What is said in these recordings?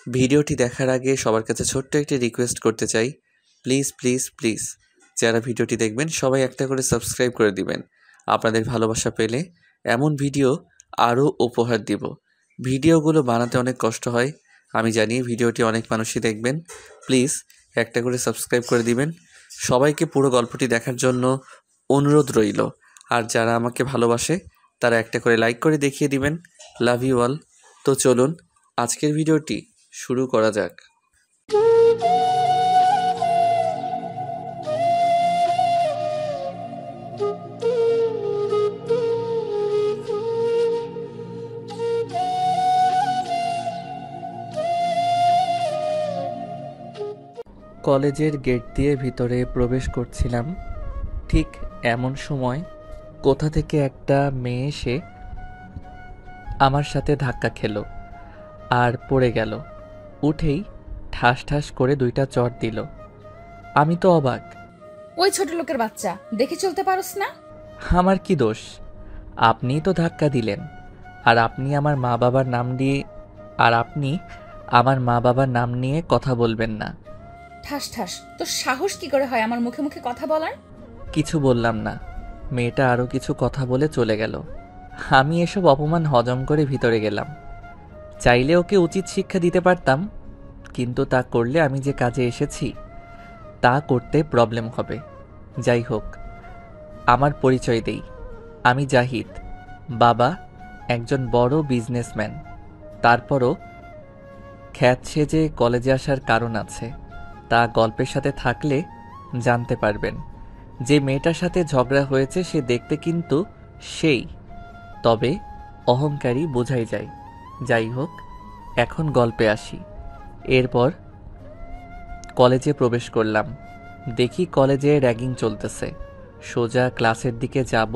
ভিডিওটি দেখার আগে সবার কাছে ছোট্ট একটি রিকোয়েস্ট করতে চাই, প্লিজ প্লিজ প্লিজ যারা ভিডিওটি দেখবেন সবাই একটা করে সাবস্ক্রাইব করে দিবেন। আপনাদের ভালোবাসা পেলে এমন ভিডিও আরও উপহার দিব। ভিডিওগুলো বানাতে অনেক কষ্ট হয়, আমি জানি। ভিডিওটি অনেক মানুষই দেখবেন, প্লিজ একটা করে সাবস্ক্রাইব করে দিবেন। সবাইকে পুরো গল্পটি দেখার জন্য অনুরোধ রইল। আর যারা আমাকে ভালোবাসে তারা একটা করে লাইক করে দেখিয়ে দিবেন। Love you all. তো চলুন আজকের ভিডিওটি শুরু করা যাক। কলেজের গেট দিয়ে ভিতরে প্রবেশ করছিলাম, ঠিক এমন সময় কোথা থেকে একটা মেয়ে এসে আমার সাথে ধাক্কা খেলো আর পড়ে গেল। উঠেই ঠাস ঠাস করে 2টা চড় দিল। আমি তো অবাক। ওই ছোট লোকের বাচ্চা, দেখে চলতে পারোস না? আমার কি দোষ? আপনিই তো ধাক্কা দিলেন। আর আপনি আমার মা বাবার নাম নিয়ে কথা বলবেন না। ঠাস ঠাস, তোর সাহস কি করে হয় আমার মুখে মুখে কথা বলার? কিছু বললাম না। মেয়েটা আরও কিছু কথা বলে চলে গেল। আমি এসব অপমান হজম করে ভিতরে গেলাম। চাইলে ওকে উচিত শিক্ষা দিতে পারতাম, কিন্তু তা করলে আমি যে কাজে এসেছি তা করতে প্রবলেম হবে। যাই হোক, আমার পরিচয় দেই। আমি জাহিদ, বাবা একজন বড় বিজনেসম্যান। তারপরও খ্যাত সেজে কলেজে আসার কারণ আছে, তা গল্পের সাথে থাকলে জানতে পারবেন। যে মেয়েটার সাথে ঝগড়া হয়েছে সে দেখতে কিন্তু সেই, তবে অহংকারী বোঝাই যায়। যাই হোক, এখন গল্পে আসি। এরপর কলেজে প্রবেশ করলাম। দেখি কলেজে র্যাগিং চলতেছে। সোজা ক্লাসের দিকে যাব,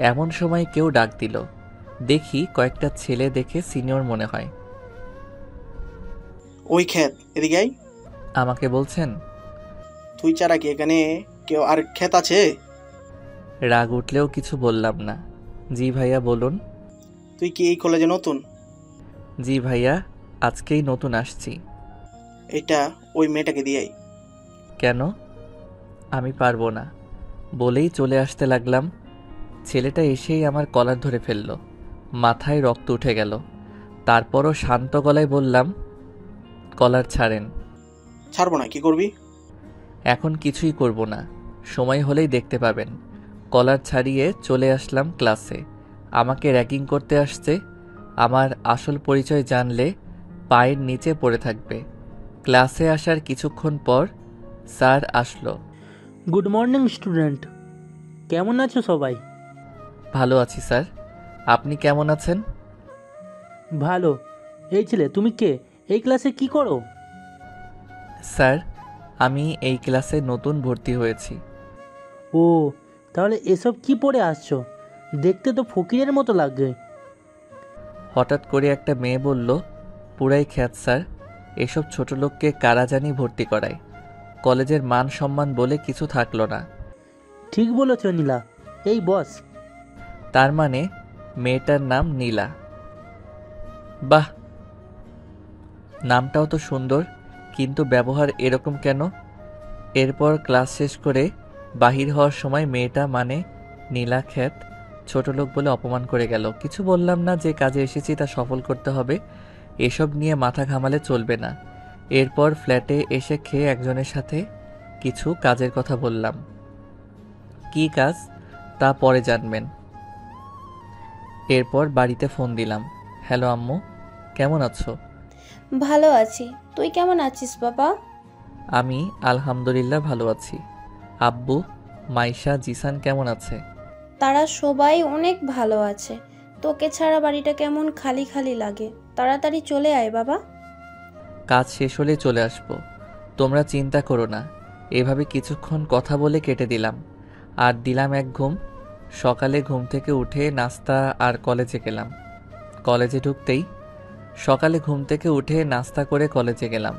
এমন সময় কেউ ডাক দিল। দেখি কয়েকটা ছেলে দেখে সিনিয়র মনে হয়। ওই ক্ষেত এদিকে আয়। আমাকে বলছেন? তুই ছাড়া কি এখানে কেউ আর ক্ষেত আছে? রাগ উঠলেও কিছু বললাম না। জি ভাইয়া বলুন। তুই কি এই কলেজে নতুন? জি ভাইয়া, আজকেই নতুন আসছি। এটা ওই মেয়েটাকে দিয়াই। কেন? আমি পারবো না বলেই চলে আসতে লাগলাম। ছেলেটা এসেই আমার কলার ধরে ফেলল। মাথায় রক্ত উঠে গেল। তারপরও শান্ত গলায় বললাম, কলার ছাড়েন। ছাড়বো না, কি করবি? এখন কিছুই করব না, সময় হলেই দেখতে পাবেন। কলার ছাড়িয়ে চলে আসলাম ক্লাসে। আমাকে র্যাগিং করতে আসছে। আমার আসল পরিচয় জানলে পায়ের নিচে পড়ে থাকবে। ক্লাসে আসার কিছুক্ষণ পর স্যার আসলো। গুড মর্নিং স্টুডেন্ট, কেমন আছো সবাই? ভালো আছি স্যার, আপনি কেমন আছেন? ভালো। এই ছেলে, তুমি কে? এই ক্লাসে কি করো? স্যার, আমি এই ক্লাসে নতুন ভর্তি হয়েছি। ও, তাহলে এসব কি পড়ে আসছো? দেখতে তো ফকিরের মতো লাগে। হঠাৎ করে একটা মেয়ে বলল, পুরাই খ্যাত স্যার, এসব ছোট লোককে কারা জানি ভর্তি করায়। কলেজের মান সম্মান বলে কিছু থাকলো না। ঠিক বলেছ নীলা। এই বস। তার মানে মেয়েটার নাম নীলা? বাহ, নামটাও তো সুন্দর, কিন্তু ব্যবহার এরকম কেন? এরপর ক্লাস শেষ করে বাহির হওয়ার সময় মেয়েটা মানে নীলা খ্যাত ছোট লোক বলে অপমান করে গেল। কিছু বললাম না, যে কাজে এসেছি তা সফল করতে হবে, এসব নিয়ে মাথা ঘামালে চলবে না। এরপর ফ্ল্যাটে এসে খেয়ে একজনের সাথে কিছু কাজের কথা বললাম। কী কাজ তা পরে জানবেন। এরপর বাড়িতে ফোন দিলাম। হ্যালো আম্মু, কেমন আছো? ভালো আছি। তুই কেমন আছিস বাবা? আমি আলহামদুলিল্লাহ ভালো আছি। আব্বু, মাইশা, জিসান কেমন আছে? তারা সবাই অনেক ভালো আছে। তোকে ছাড়া বাড়িটা কেমন খালি খালি লাগে। তাড়াতাড়ি চলে আয় বাবা। কাজ শেষ হলে চলে আসবো, তোমরা চিন্তা করো না। এভাবে কিছুক্ষণ কথা বলে কেটে দিলাম। আর দিলাম এক ঘুম। সকালে ঘুম থেকে উঠে নাস্তা আর কলেজে গেলাম। কলেজে ঢুকতেই সকালে ঘুম থেকে উঠে নাস্তা করে কলেজে গেলাম।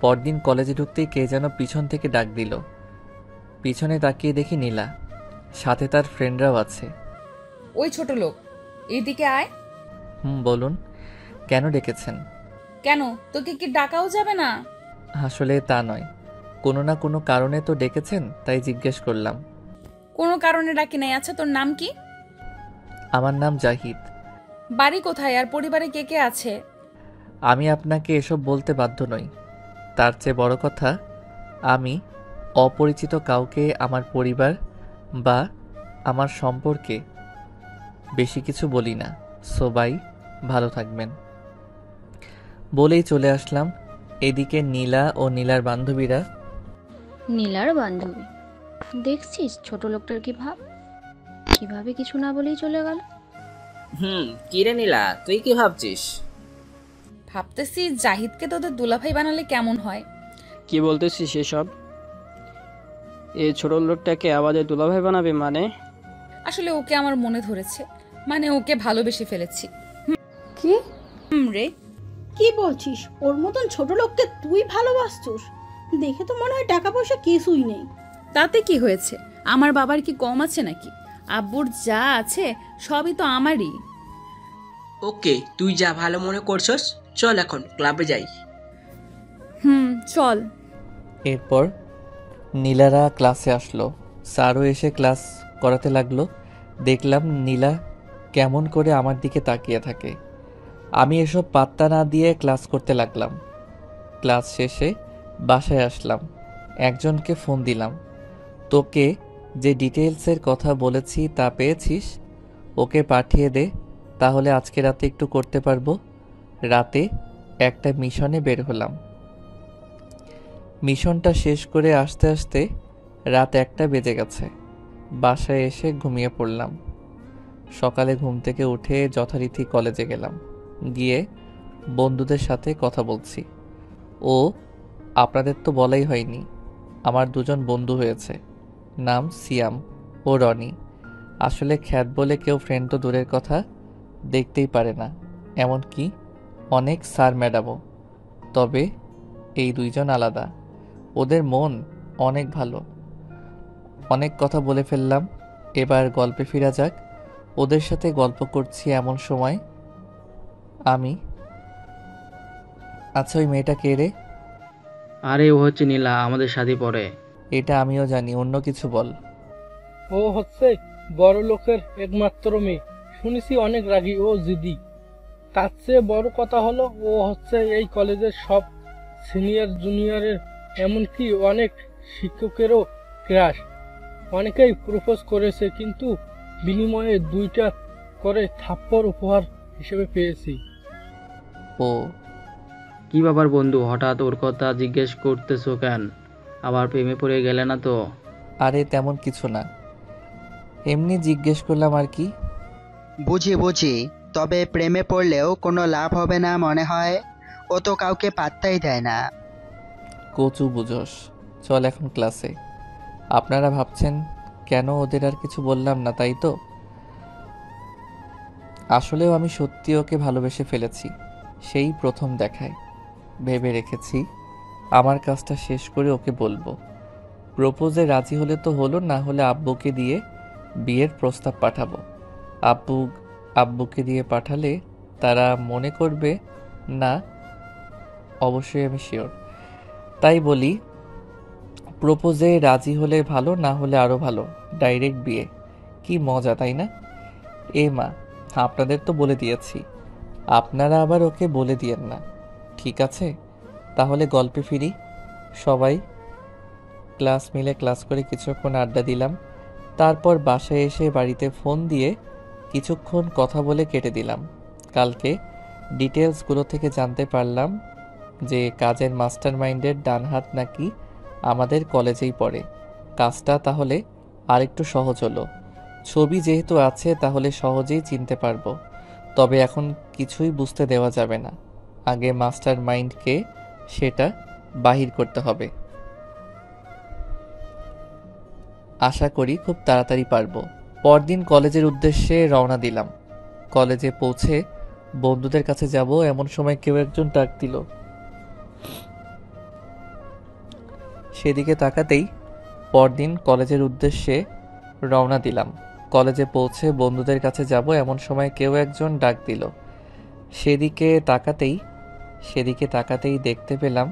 পরদিন কলেজে ঢুকতেই কে যেন পিছন থেকে ডাক দিল। পিছনে তাকিয়ে দেখি নীলা, সাথে তার ফ্রেন্ডরাও আছে। ওই ছোট লোক, এদিকে আয়। বলুন। কেন ডেকেছেন? কেন, তোকে কি ডাকাও যাবে না? আসলে তা নয়, কোনো না কোনো কারণে তো ডেকেছেন, তাই জিজ্ঞেস করলাম। কোনো কারণে ডাকি নাই। আচ্ছা, তোর নাম কি? আমার নাম জাহিদ। বাড়ি কোথায় আর পরিবারে কে কে আছে? আমি আপনাকে এসব বলতে বাধ্য নই। তার চেয়ে বড় কথা, আমি অপরিচিত কাউকে আমার পরিবার বা আমার সম্পর্কে বেশি কিছু বলি না। সবাই ভালো থাকবেন বলেই চলে আসলাম। এদিকে নীলা ও নীলার বান্ধবীরা। নীলার বান্ধবী? দেখছিস ছোট লোকটার কি ভাব, কিভাবে কিছু না বলেই চলে গেল। কি রে নীলা, তুই কি ভাবছিস? ভাবতেছি জাহিদকে তোদের দুলাভাই বানালে কেমন হয়। কি বলতেছিস সেসব? এই ছোট লোকটাকে আমাদের দুলাভাই বানাবে মানে? আসলে ওকে আমার মনে ধরেছে, মানে ওকে ভালোবেসে ফেলেছি। কি রে, কি বলছিস? ওর মতন ছোট লোককে তুই ভালোবাসছিস? দেখে তো মনে হয় টাকা পয়সা কিছুই নেই। তাতে কি হয়েছে? আমার বাবার কি কম আছে নাকি? আব্বুর যা আছে সবই তো আমারই। ওকে, তুই যা ভালো মনে করছস, চল এখন ক্লাবে যাই। চল। এরপর নীলারা ক্লাসে আসলো। স্যারও এসে ক্লাস করাতে লাগলো। দেখলাম নীলা কেমন করে আমার দিকে তাকিয়ে থাকে। আমি এসব পাত্তা না দিয়ে ক্লাস করতে লাগলাম। ক্লাস শেষে বাসায় আসলাম। একজনকে ফোন দিলাম। তোকে যে ডিটেলসের কথা বলেছি তা পেয়েছিস? ওকে পাঠিয়ে দে, তাহলে আজকে রাতে একটু করতে পারবো। রাতে একটা মিশনে বের হলাম। মিশনটা শেষ করে আসতে আসতে রাত 1টা বেজে গেছে। বাসায় এসে ঘুমিয়ে পড়লাম। সকালে ঘুম থেকে উঠে যথারীতি কলেজে গেলাম। গিয়ে বন্ধুদের সাথে কথা বলছি। ও আপনাদের তো বলাই হয়নি, আমার 2জন বন্ধু হয়েছে। নাম সিয়াম ও রনি। আসলে খ্যাত বলে কেউ ফ্রেন্ড তো দূরের কথা, দেখতেই পারে না, এমনকি অনেক স্যার ম্যাডামও। তবে এই 2জন আলাদা। ওদের মন অনেক ভালো। অনেক কথা বলে ফেললাম, এবার গল্পে ফিরা যাক। ওদের সাথে গল্প করছি এমন সময় আমি, আচ্ছা ওই মেয়েটা কে রে? আরে ও হচ্ছে নীলা, আমাদের সাথে পড়ে। এটা আমিও জানি, অন্য কিছু বল। ও হচ্ছে বড় লোকের একমাত্র মেয়ে। শুনেছি অনেক রাগী ও জিদি। তার চেয়ে বড় কথা হলো ও হচ্ছে এই কলেজের সব সিনিয়র জুনিয়রের, এমনকি অনেক শিক্ষকেরও ক্রাশ। অনেকেই প্রপোজ করেছে, কিন্তু বিনিময়ে 2টা করে থাপ্পড় উপহার হিসেবে পেয়েছি। ও কি ব্যাপার বন্ধু, হঠাৎ ওর কথা জিজ্ঞেস করতেছো কেন? আবার প্রেমে পড়ে গেলে না তো? আরে তেমন কিছু না, এমনি জিজ্ঞেস করলাম আর কি। বুঝি বুঝি, তবে প্রেমে পড়লেও কোনো লাভ হবে না মনে হয়। ও তো কাউকে পাত্তাই দেয় না। কচু বুঝোস। চল এখন ক্লাসে। আপনারা ভাবছেন কেন ওদের আর কিছু বললাম না, তাই তো? আসলেও আমি সত্যি ওকে ভালোবেসে ফেলেছি, সেই প্রথম দেখায়। ভেবে রেখেছি আমার কাজটা শেষ করে ওকে বলবো। প্রপোজে রাজি হলে তো হলো, না হলে আব্বুকে দিয়ে বিয়ের প্রস্তাব পাঠাবো। আব্বুকে দিয়ে পাঠালে তারা মনে করবে না, অবশ্যই আমি শিওর। তাই বলি, প্রপোজে রাজি হলে ভালো, না হলে আরও ভালো, ডাইরেক্ট বিয়ে। কি মজা, তাই না? এ মা, আপনাদের তো বলে দিয়েছি, আপনারা আবার ওকে বলে দিয়েন না, ঠিক আছে? তাহলে গল্পে ফিরি। সবাই ক্লাস মিলে ক্লাস করে কিছুক্ষণ আড্ডা দিলাম। তারপর বাসায় এসে বাড়িতে ফোন দিয়ে কিছুক্ষণ কথা বলে কেটে দিলাম। কালকে ডিটেলসগুলো থেকে জানতে পারলাম যে কাজের মাস্টার মাইন্ডের ডান হাত নাকি আমাদের কলেজেই পড়ে। কাজটা তাহলে আরেকটু সহজ হলো। ছবি যেহেতু আছে তাহলে সহজেই চিনতে পারবো। তবে এখন কিছুই বুঝতে দেওয়া যাবে না, আগে মাস্টার মাইন্ডকে সেটা বাহির করতে হবে। আশা করি খুব তাড়াতাড়ি পারবো। পরদিন কলেজের উদ্দেশ্যে রওনা দিলাম। কলেজে পৌঁছে বন্ধুদের কাছে যাব এমন সময় কেউ একজন ডাক দিল। সেদিকে তাকাতেই পরদিন কলেজের উদ্দেশ্যে রওনা দিলাম। কলেজে পৌঁছে বন্ধুদের কাছে যাব এমন সময় কেউ একজন ডাক দিল। সেদিকে তাকাতেই দেখতে পেলাম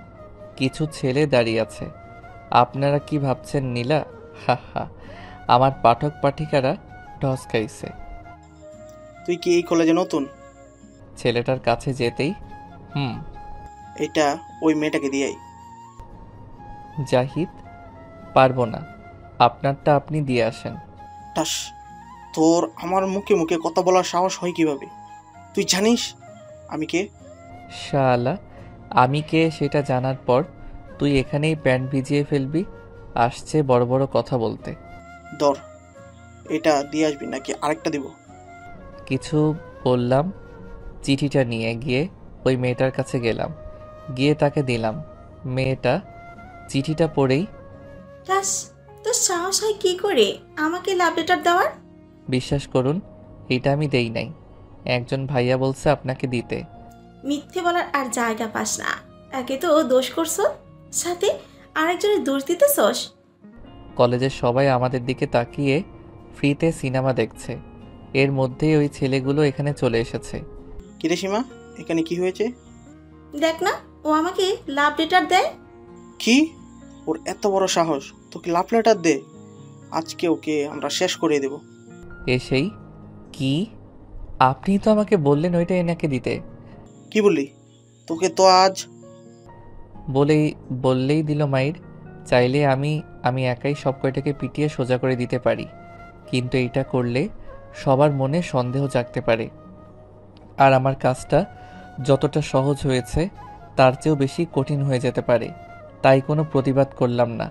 কিছু ছেলে দাঁড়িয়ে আছে। আপনারা কি ভাবছেন নীলা? হা হা, আমার পাঠক পাঠিকারা ঢস খাইছে। তুই কি এই কলেজে নতুন? ছেলেটার কাছে যেতেই এটা ওই মেয়েটাকে দিয়াই। জাহিদ, পারবো না, আপনারটা আপনি দিয়ে আসেন। টাস, তোর আমার মুখে মুখে কথা বলার সাহস হয় কিভাবে? তুই জানিস আমি কে? শালা, আমি কে সেটা জানার পর তুই এখানেই প্যান্ট ভিজিয়ে ফেলবি? আসছে বড় বড় কথা বলতে। ধর, এটা দিয়ে আসবি নাকি আরেকটা দিব? কিছু বললাম, চিঠিটা নিয়ে গিয়ে ওই মেয়েটার কাছে গেলাম, গিয়ে তাকে দিলাম। মেয়েটা চিঠিটা পড়েই, রাস, তোর সাহস হয় কি করে আমাকে লাভ লেটার দেওয়ার? বিশ্বাস করুন এটা আমি দেই নাই, একজন ভাইয়া বলছে আপনাকে দিতে। মিথ্যে বলার আর জায়গা পাস না। একে তো দোষ করছো, সাথে আরেকজনের দোষ দিতেছস। কলেজের সবাই আমাদের দিকে তাকিয়ে ফ্রিতে সিনেমা দেখছে, এর মধ্যেই ওই ছেলেগুলো এখানে চলে এসেছে। কিরে সীমা, এখানে কি হয়েছে? দেখ না, ও আমাকে লাভ লেটার দেয়। কি? ওর এত বড় সাহস তোকে লাভ লেটার দে? আজকে ওকে আমরা শেষ করে দেব। এসেই, কি? আপনি তো আমাকে বললেন ওইটা এনাকে দিতে। কি বললি? তোকে তো আজ বললেই দিল মাইর। চাইলে আমি একাই সব কয়টাকে পিটিয়ে সোজা করে দিতে পারি, কিন্তু এইটা করলে সবার মনে সন্দেহ জাগতে পারে। আর আমার কাজটা যতটা সহজ হয়েছে তার চেয়েও বেশি কঠিন হয়ে যেতে পারে। তাই কোনো প্রতিবাদ করলাম না।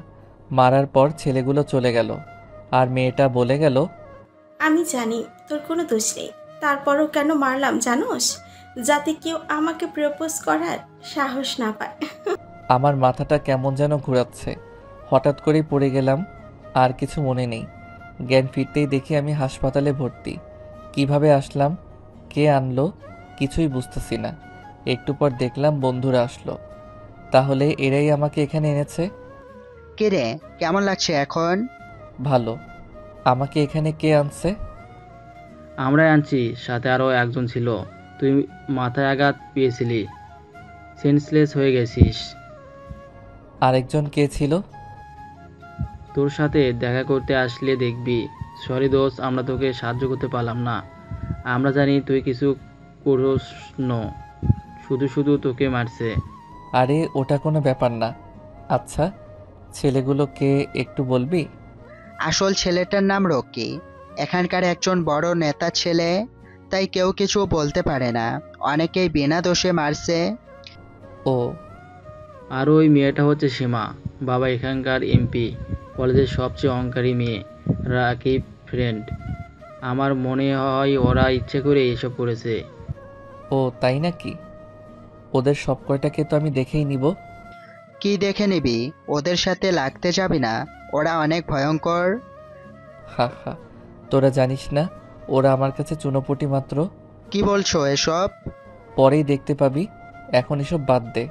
মারার পর ছেলেগুলো চলে গেল, আর মেয়েটা বলে গেল, আমি জানি তোর কোনো দোষ নেই, তারপরও কেন মারলাম জানোস? যাতে কেউ আমাকে প্রপোজ করার সাহস না পায়। আমার মাথাটা কেমন যেন ঘোরাচ্ছে, হঠাৎ করেই পড়ে গেলাম, আর কিছু মনে নেই। জ্ঞান ফিরতেই দেখি আমি হাসপাতালে ভর্তি। কিভাবে আসলাম, কে আনলো, কিছুই বুঝতেছি না। একটু পর দেখলাম বন্ধুরা আসলো। তাহলে এরাই আমাকে এখানে এনেছে। কে রে, কেমন লাগছে এখন? ভালো। আমাকে এখানে কে আনছে? আমরাই আনছি, সাথে আরও একজন ছিল। তুই মাথায় আঘাত পেয়েছিলি, সেন্সলেস হয়ে গেছিস। আরেকজন কে ছিল? তোর সাথে দেখা করতে আসলে দেখবি। সরি দোস্ত, আমরা তোকে সাহায্য করতে পারলাম না। আমরা জানি তুই কিছু করিস না, শুধু শুধু তোকে মারছে। আরে ওটা কোনো ব্যাপার না। আচ্ছা, ছেলেগুলো কে একটু বলবি? আসল ছেলেটার নাম রকি, এখানকার একজন বড় নেতা ছেলে, তাই কেউ কিছু বলতে পারে না। অনেকেই বিনা দোষে মারছে। ও, আর ওই মেয়েটা হচ্ছে সীমা, বাবা এখানকার এমপি, কলেজের সবচেয়ে অহংকারী মেয়ে, রাকিব ফ্রেন্ড। আমার মনে হয় ওরা ইচ্ছে করে এসব করেছে। ও তাই নাকি? ওদের সব কয়টাকে তো আমি দেখেই নিব। কি দেখে নিবি? ওদের সাথে লাগতে যাবি না, ওরা অনেক ভয়ঙ্কর। হা হা, তোরা জানিস না ওরা আমার কাছে চুনোপুটি মাত্র। কি বলছো এসব? পরেই দেখতে পাবি, এখন এসব বাদ দে।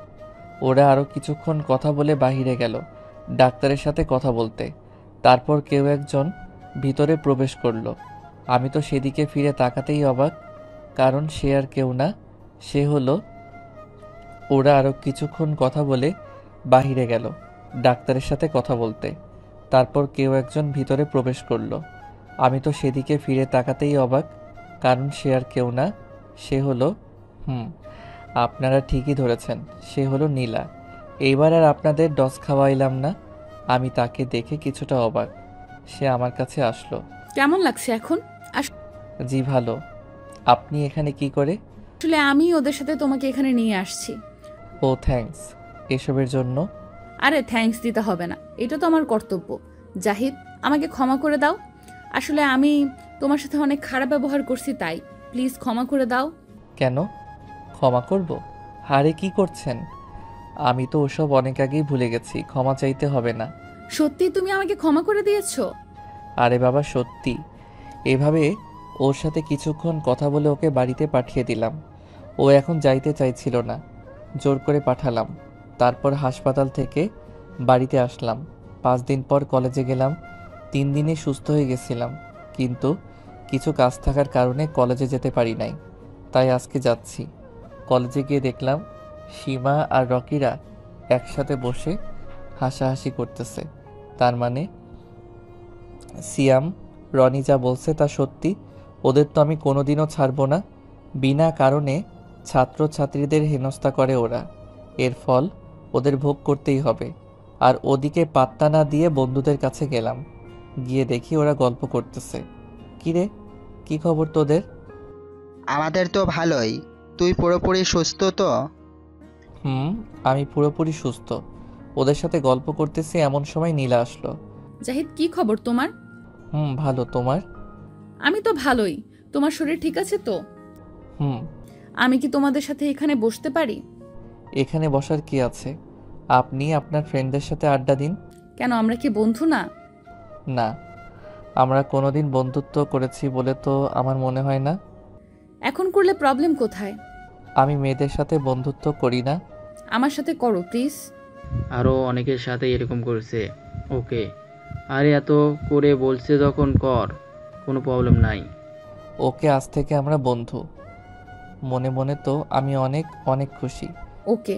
ওরা আরও কিছুক্ষণ কথা বলে বাহিরে গেল ডাক্তারের সাথে কথা বলতে। তারপর কেউ একজন ভিতরে প্রবেশ করলো। আমি তো সেদিকে ফিরে তাকাতেই অবাক, কারণ সে আর কেউ না, সে হলো। ওরা আরও কিছুক্ষণ কথা বলে বাহিরে গেল ডাক্তারের সাথে কথা বলতে। তারপর কেউ একজন ভিতরে প্রবেশ করলো। আমি তো সেদিকে ফিরে তাকাতেই অবাক, কারণ সে আর কেউ না, সে হলো আপনারা ঠিকই ধরেছেন, সে হলো নীলা। এইবার আর আপনাদের ডস খাওয়াইলাম না। আমি তাকে দেখে কিছুটা অবাক। সে আমার কাছে আসলো। কেমন লাগছে এখন? জি ভালো। আপনি এখানে কি করে? আসলে আমি ওদের সাথে তোমাকে এখানে নিয়ে আসছি। ও থ্যাঙ্কস এসবের জন্য। আরে থ্যাঙ্কস দিতে হবে না, এটা তো আমার কর্তব্য। জাহিদ, আমাকে ক্ষমা করে দাও। আসলে আমি তোমার সাথে অনেক খারাপ ব্যবহার করছি, তাই প্লিজ ক্ষমা করে দাও। কেন ক্ষমা করব? আরে কি করছেন? আমি তো ওসব অনেক আগেই ভুলে গেছি, ক্ষমা চাইতে হবে না। সত্যি তুমি আমাকে ক্ষমা করে দিয়েছো? আরে বাবা সত্যি। এভাবে ওর সাথে কিছুক্ষণ কথা বলে ওকে বাড়িতে পাঠিয়ে দিলাম। ও এখন যাইতে চাইছিল না, জোর করে পাঠালাম। তারপর হাসপাতাল থেকে বাড়িতে আসলাম। 5 দিন পর কলেজে গেলাম। 3 দিনে সুস্থ হয়ে গেছিলাম, কিন্তু কিছু কাজ থাকার কারণে কলেজে যেতে পারি নাই, তাই আজকে যাচ্ছি। কলেজে গিয়ে দেখলাম সীমা আর রকিরা একসাথে বসে হাসাহাসি করতেছে। তার মানে সিয়াম রনি যা বলছে তা সত্যি। ওদের তো আমি কোনোদিনও ছাড়বো না। বিনা কারণে ছাত্রছাত্রীদের হেনস্থা করে ওরা, এর ফল ওদের ভোগ করতেই হবে। আর ওদিকে পাত্তা না দিয়ে বন্ধুদের কাছে গেলাম, গিয়ে দেখি ওরা গল্প করতেছে। কিরে, কি খবর তোদের? আমাদের তো ভালোই। তুই পুরোপুরি সুস্থ তো? আমি পুরোপুরি সুস্থ। ওদের সাথে গল্প করতেছি এমন সময় নীলা আসলো। জাহিদ, কি খবর তোমার? ভালো, তোমার? আমি তো ভালোই। তোমার শরীর ঠিক আছে তো? আমি কি তোমাদের সাথে এখানে বসতে পারি? এখানে বসার কি আছে? আপনি আপনার ফ্রেন্ডদের সাথে আড্ডা দিন। কেন, আমরা কি বন্ধু না? না, আমরা কোনোদিন বন্ধুত্ব করেছি বলে তো আমার মনে হয় না। এখন করলে প্রবলেম কোথায়? আমি মেয়েদের সাথে বন্ধুত্ব করি না। আমার সাথে করো প্লিজ। আরও অনেকের সাথে এরকম করেছে। ওকে, আরে এত করে বলছে যখন কর, কোনো প্রবলেম নাই। ওকে, আজ থেকে আমরা বন্ধু। মনে মনে তো আমি অনেক অনেক খুশি। ওকে।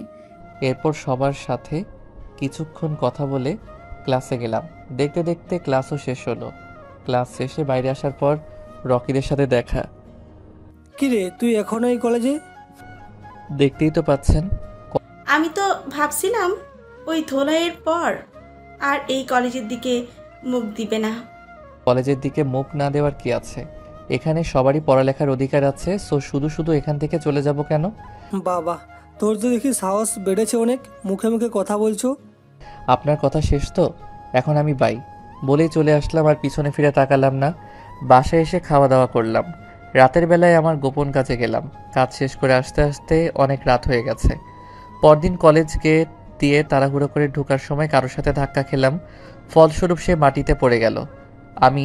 এরপর সবার সাথে কিছুক্ষণ কথা বলে ক্লাসে গেলাম। দেখতে দেখতে ক্লাসও শেষ হলো। ক্লাস শেষে বাইরে আসার পর রকিদের সাথে দেখা। কিরে, তুই এখনো এই কলেজে? দেখতেই তো পাচ্ছেন। আমি তো ভাবছিলাম ওই ধোলাইয়ের পর আর এই কলেজের দিকে মুখ দিবে না। কলেজের দিকে মুখ না দেওয়ার কি আছে? এখানে সবারই পড়ালেখার অধিকার আছে, সো শুধু শুধু এখান থেকে চলে যাব কেন? বাবা, তোর তো দেখি সাহস বেড়েছে অনেক, মুখে মুখে কথা বলছো। আপনার কথা শেষ তো, এখন আমি বাই বলেই চলে আসলাম আর পিছনে ফিরে তাকালাম না। বাসায় এসে খাওয়া দাওয়া করলাম। রাতের বেলায় আমার গোপন কাজে গেলাম। কাজ শেষ করে আসতে আসতে অনেক রাত হয়ে গেছে। পরদিন কলেজ গেট দিয়ে তাড়াহুড়ো করে ঢোকার সময় কারোর সাথে ধাক্কা খেলাম। ফলস্বরূপ সে মাটিতে পড়ে গেল। আমি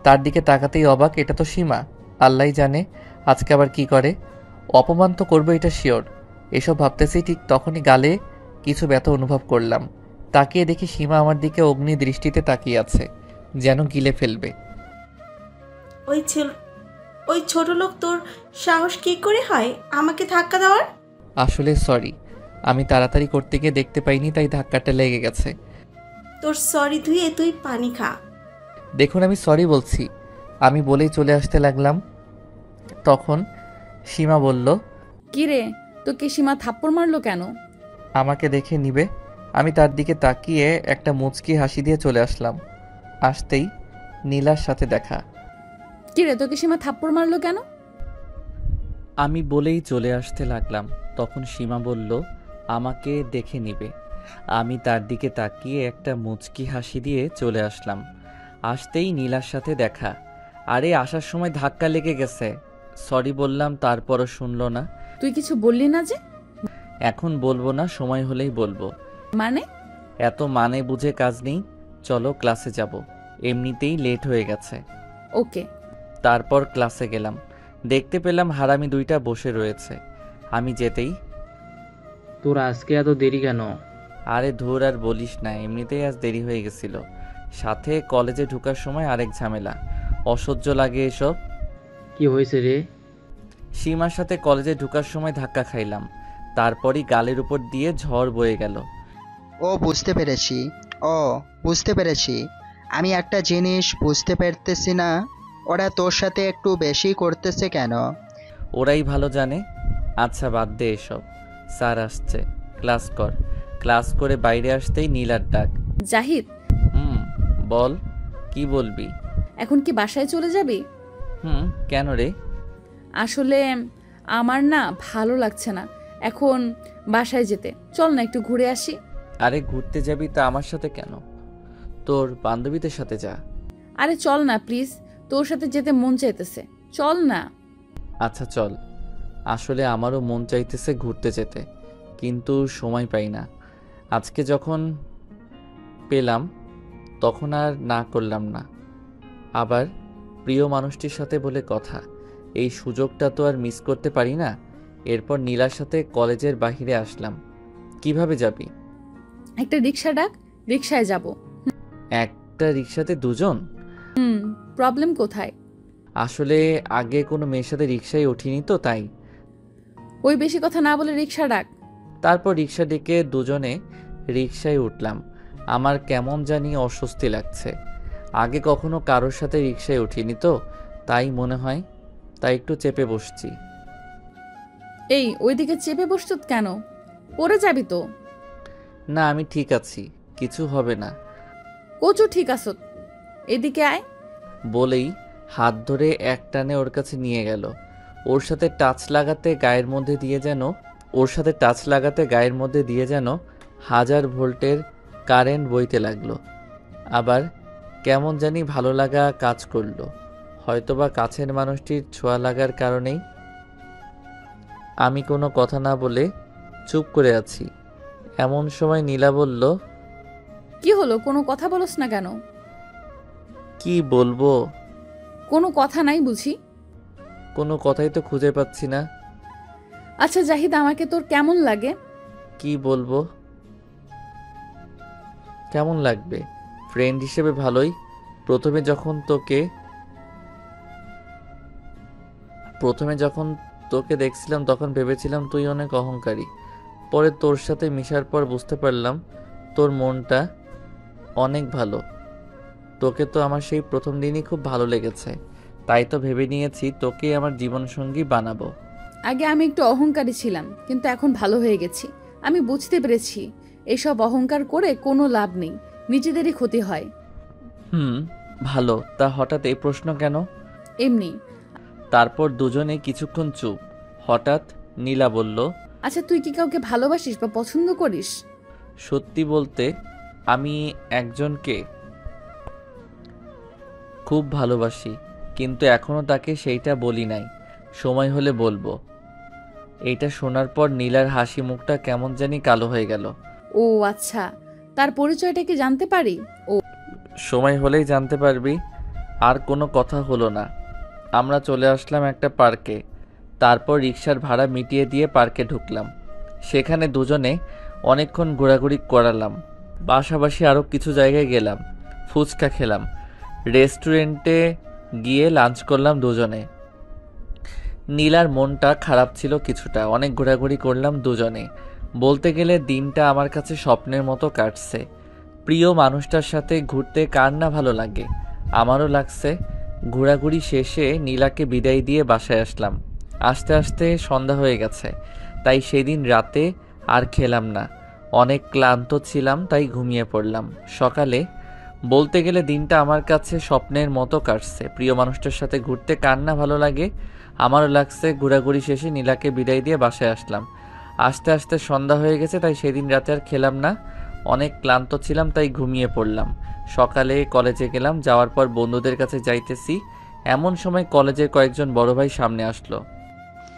তার দিকে তাকাতেই অবাক, এটা তো সীমা। আল্লাহই জানে আজকে আবার কি করে। অপমান তো করবো, এটা শিওর। এসব ভাবতেছি ঠিক তখনই গালে কিছু ব্যথা অনুভব করলাম। তাকিয়ে দেখি সীমা আমার দিকে অগ্নি দৃষ্টিতে তাকিয়ে আছে, যেন গিলে ফেলবে। ওই ছোট লোক তোর সাহস কি করে হয় আমাকে ধাক্কা দেওয়ার? আসলে সরি, আমি তাড়াতাড়ি করতে গিয়ে দেখতে পাইনি, তাই ধাক্কাটা লেগে গেছে। তোর সরি ধুয়ে তুই পানি খা। দেখুন, আমি সরি বলছি, আমি বলেই চলে আসতে লাগলাম। তখন সীমা বলল, কি রে, তোকে সীমা থাপ্পড় মারলো কেন? আমাকে দেখে নিবে। আমি তার দিকে তাকিয়ে একটা মুচকি হাসি দিয়ে চলে আসলাম। আসতেই নীলার সাথে দেখা। কি রে, তোকে সীমা থাপ্পড় মারলো কেন? আমি বলেই চলে আসতে লাগলাম। তখন সীমা বলল, আমাকে দেখে নিবে। আমি তার দিকে তাকিয়ে একটা মুচকি হাসি দিয়ে চলে আসলাম। আসতেই নীলার সাথে দেখা। আরে আসার সময় ধাক্কা লেগে গেছে। সরি বললাম, তারপরও শুনলো না। তুই কিছু বললি না যে? এখন বলবো না, সময় হলেই বলবো। মানে? এত মানে বুঝে কাজ নেই, চলো ক্লাসে যাব, এমনিতেই লেট হয়ে গেছে। ওকে। তারপর ক্লাসে গেলাম। দেখতে পেলাম হারামি দুইটা বসে রয়েছে। আমি যেতেই, তোর আজকে এত দেরি কেন? আরে ধুর আর বলিস না, এমনিতেই আজ দেরি হয়ে গেছিল। সাথে কলেজে ঢোকার সময় আরেক ঝামেলা, অসহ্য লাগে এসব। কি হয়েছে রে? সীমার সাথে কলেজে ঢোকার সময় ধাক্কা খাইলাম, তারপরই গালের উপর দিয়ে ঝড় বয়ে গেল। বুঝতে পেরেছি। আমি একটা জিনিস বুঝতে পারতেছি না, ওরা তোর সাথে একটু বেশি করতেছে কেন? ওরাই ভালো জানে। আচ্ছা বাদ দে এসব, স্যার আসছে, ক্লাস কর। ক্লাস করে বাইরে আসতেই নীলার ডাক। জাহিদ। বল, কি বলবি? এখন কি বাসায় চলে যাবি? কেন রে? আসলে আমার না ভালো লাগছে না এখন বাসায় যেতে। চল না একটু ঘুরে আসি। আরে ঘুরতে যাবি তা আমার সাথে কেন? তোর বান্ধবীদের সাথে যা। আরে চল না প্লিজ, তোর সাথে যেতে মন চাইতেছে, চল না। আচ্ছা চল। আসলে আমারও মন চাইতেছে ঘুরতে যেতে, কিন্তু সময় পাই না। আজকে যখন পেলাম তখন আর না করলাম না। আবার প্রিয় মানুষটির সাথে বলে কথা, এই সুযোগটা তো আর মিস করতে পারি না। এরপর নীলার সাথে কলেজের বাহিরে আসলাম। কিভাবে যাবি? একটা রিক্সা ডাক, রিক্সায় যাব। একটা রিক্সাতে দুজন? প্রবলেম কোথায়? আসলে আগে কোনো মেয়ের সাথে রিক্সায় উঠিনি তো, তাই। ওই বেশি কথা না বলে রিক্সা ডাক। তারপর রিক্সা ডেকে দুজনে রিক্সায় উঠলাম। আমার কেমন জানি অস্বস্তি লাগছে। আগে কখনো কারোর সাথে রিক্সায় উঠিনি তো, তাই মনে হয়, তাই একটু চেপে বসছি। এই ওইদিকে চেপে বসছ কেন? পড়ে যাবি তো। না, আমি ঠিক আছি, কিছু হবে না। কচু ঠিক আছো, এদিকে আয়। বলেই হাত ধরে এক টানে ওর কাছে নিয়ে গেল। ওর সাথে টাচ লাগাতে গায়ের মধ্যে দিয়ে যেন 1000 ভোল্টের কারেন্ট বইতে লাগলো। আবার কেমন জানি ভালো লাগা কাজ করলো, হয়তোবা কাছের মানুষটির ছোঁয়া লাগার কারণেই। আমি কোনো কথা না বলে চুপ করে আছি। এমন সময় নীলা বলল, কি হলো, কোনো কথা বলস না কেন? কি বলবো? কোনো কথা নাই বুঝি? কোনো কথাই তো খুঁজে পাচ্ছি না। আচ্ছা জাহিদ, আমাকে তোর কেমন লাগে? কি বলবো? কেমন লাগবে? ফ্রেন্ড হিসেবে ভালোই। প্রথমে যখন তোকে দেখছিলাম তখন ভেবেছিলাম তুই অনেক অহংকারী। পরে তোর সাথে মিশার পর বুঝতে পারলাম তোর মনটা অনেক ভালো। তোকে তো আমার সেই প্রথম দিনই খুব ভালো লেগেছে, তাই তো ভেবে নিয়েছি তোকেই আমার জীবনসঙ্গী বানাবো। আগে আমি একটু অহংকারী ছিলাম, কিন্তু এখন ভালো হয়ে গেছি। আমি বুঝতে পেরেছি এসব অহংকার করে কোনো লাভ নেই, নিজেদেরই ক্ষতি হয়। ভালো। তা হঠাৎ এই প্রশ্ন কেন? এমনি। তারপর দুজনে কিছুক্ষণ চুপ। হঠাৎ নীলা বলল, আচ্ছা তুই কি কাউকে ভালোবাসিস বা পছন্দ করিস? সত্যি বলতে আমি একজনকে খুব ভালোবাসি, কিন্তু এখনো তাকে সেইটা বলি নাই। সময় হলে বলবো। এইটা শোনার পর নীলার হাসি মুখটা কেমন জানি কালো হয়ে গেল। ও আচ্ছা, তার পরিচয়টা কি জানতে পারি? ও, সময় হলেই জানতে পারবি। আর কোনো কথা হলো না। আমরা চলে আসলাম একটা পার্কে। তারপর রিক্সার ভাড়া মিটিয়ে দিয়ে পার্কে ঢুকলাম। সেখানে দুজনে অনেকক্ষণ ঘোরাঘুরি করালাম। পাশাপাশি আরও কিছু জায়গায় গেলাম, ফুচকা খেলাম, রেস্টুরেন্টে গিয়ে লাঞ্চ করলাম দুজনে। নীলার মনটা খারাপ ছিল কিছুটা। অনেক ঘোরাঘুরি করলাম দুজনে। বলতে গেলে দিনটা আমার কাছে স্বপ্নের মতো কাটছে। প্রিয় মানুষটার সাথে ঘুরতে কার না ভালো লাগে? আমারও লাগছে। ঘোরাঘুরি শেষে নীলাকে বিদায় দিয়ে বাসায় আসলাম। আস্তে আস্তে সন্ধ্যা হয়ে গেছে, তাই সেদিন রাতে আর খেলাম না। অনেক ক্লান্ত ছিলাম, তাই ঘুমিয়ে পড়লাম। সকালে বলতে গেলে দিনটা আমার কাছে স্বপ্নের মতো কাটছে। প্রিয় মানুষটার সাথে ঘুরতে কার না ভালো লাগে? আমারও লাগছে। ঘোরাঘুরি শেষে নীলাকে বিদায় দিয়ে বাসায় আসলাম। আস্তে আস্তে সন্ধ্যা হয়ে গেছে, তাই সেদিন রাতে আর খেলাম না। অনেক ক্লান্ত ছিলাম, তাই ঘুমিয়ে পড়লাম। সকালে কলেজে গেলাম। যাওয়ার পর বন্ধুদের কাছে যাইতেছি, এমন সময় কলেজের কয়েকজন বড় ভাই সামনে আসলো।